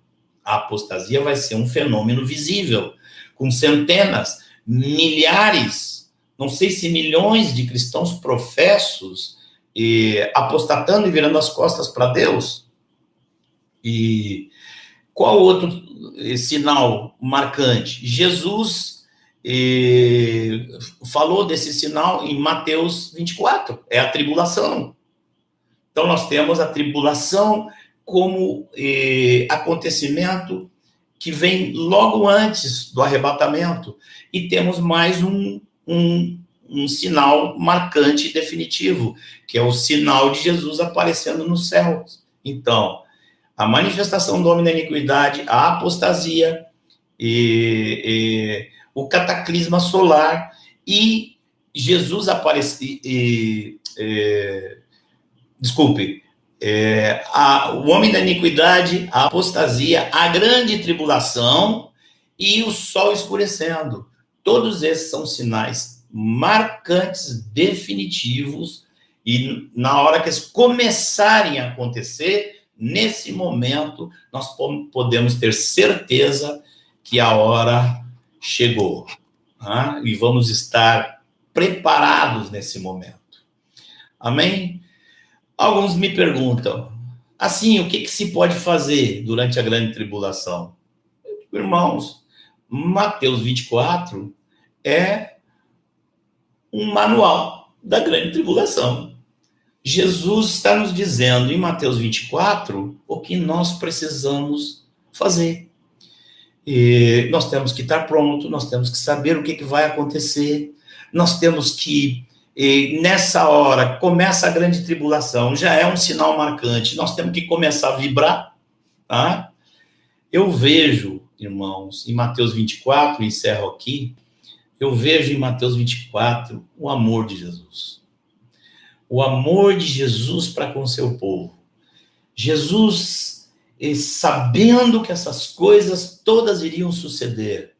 A apostasia vai ser um fenômeno visível, com centenas, milhares, não sei se milhões de cristãos professos apostatando e virando as costas para Deus. E qual outro sinal marcante? Jesus falou desse sinal em Mateus 24, é a tribulação. Então, nós temos a tribulação como acontecimento que vem logo antes do arrebatamento. E temos mais um sinal marcante e definitivo, que é o sinal de Jesus aparecendo nos céus. Então, a manifestação do homem da iniquidade, a apostasia, o cataclisma solar e Jesus aparecer... o homem da iniquidade, a apostasia, a grande tribulação e o sol escurecendo. Todos esses são sinais marcantes, definitivos, e na hora que eles começarem a acontecer, nesse momento, nós podemos ter certeza que a hora chegou, tá? E vamos estar preparados nesse momento. Amém? Alguns me perguntam, assim, o que se pode fazer durante a grande tribulação? Irmãos, Mateus 24 é um manual da grande tribulação. Jesus está nos dizendo em Mateus 24 o que nós precisamos fazer. E nós temos que estar pronto, nós temos que saber o que vai acontecer, nós temos que, nessa hora, começa a grande tribulação, já é um sinal marcante, nós temos que começar a vibrar, tá? Eu vejo, irmãos, em Mateus 24, encerro aqui, eu vejo em Mateus 24 o amor de Jesus. O amor de Jesus para com o seu povo. Jesus, sabendo que essas coisas todas iriam suceder,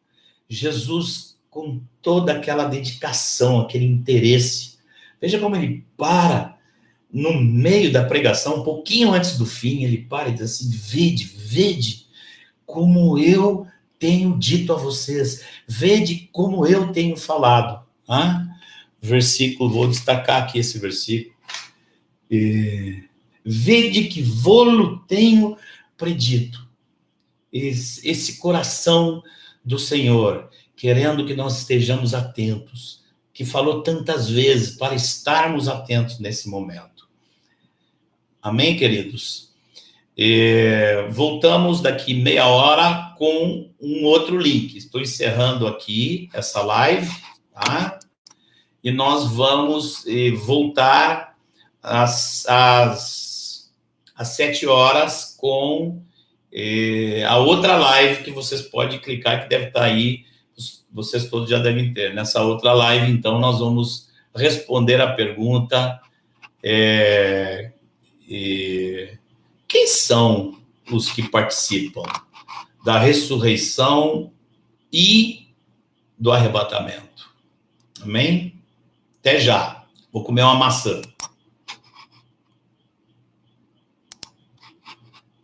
Jesus com toda aquela dedicação, aquele interesse. Veja como ele para no meio da pregação, um pouquinho antes do fim, ele para e diz assim, vede como eu tenho dito a vocês, vede como eu tenho falado. Versículo, vou destacar aqui esse versículo. Vede que vô-lo tenho predito. Esse coração do Senhor, querendo que nós estejamos atentos, que falou tantas vezes para estarmos atentos nesse momento. Amém, queridos? Voltamos daqui meia hora com um outro link. Estou encerrando aqui essa live, tá? E nós vamos voltar às 7 horas com a outra live que vocês podem clicar, que deve estar aí, vocês todos já devem ter. Nessa outra live, então, nós vamos responder a pergunta quem são os que participam da ressurreição e do arrebatamento? Amém? Até já. Vou comer uma maçã.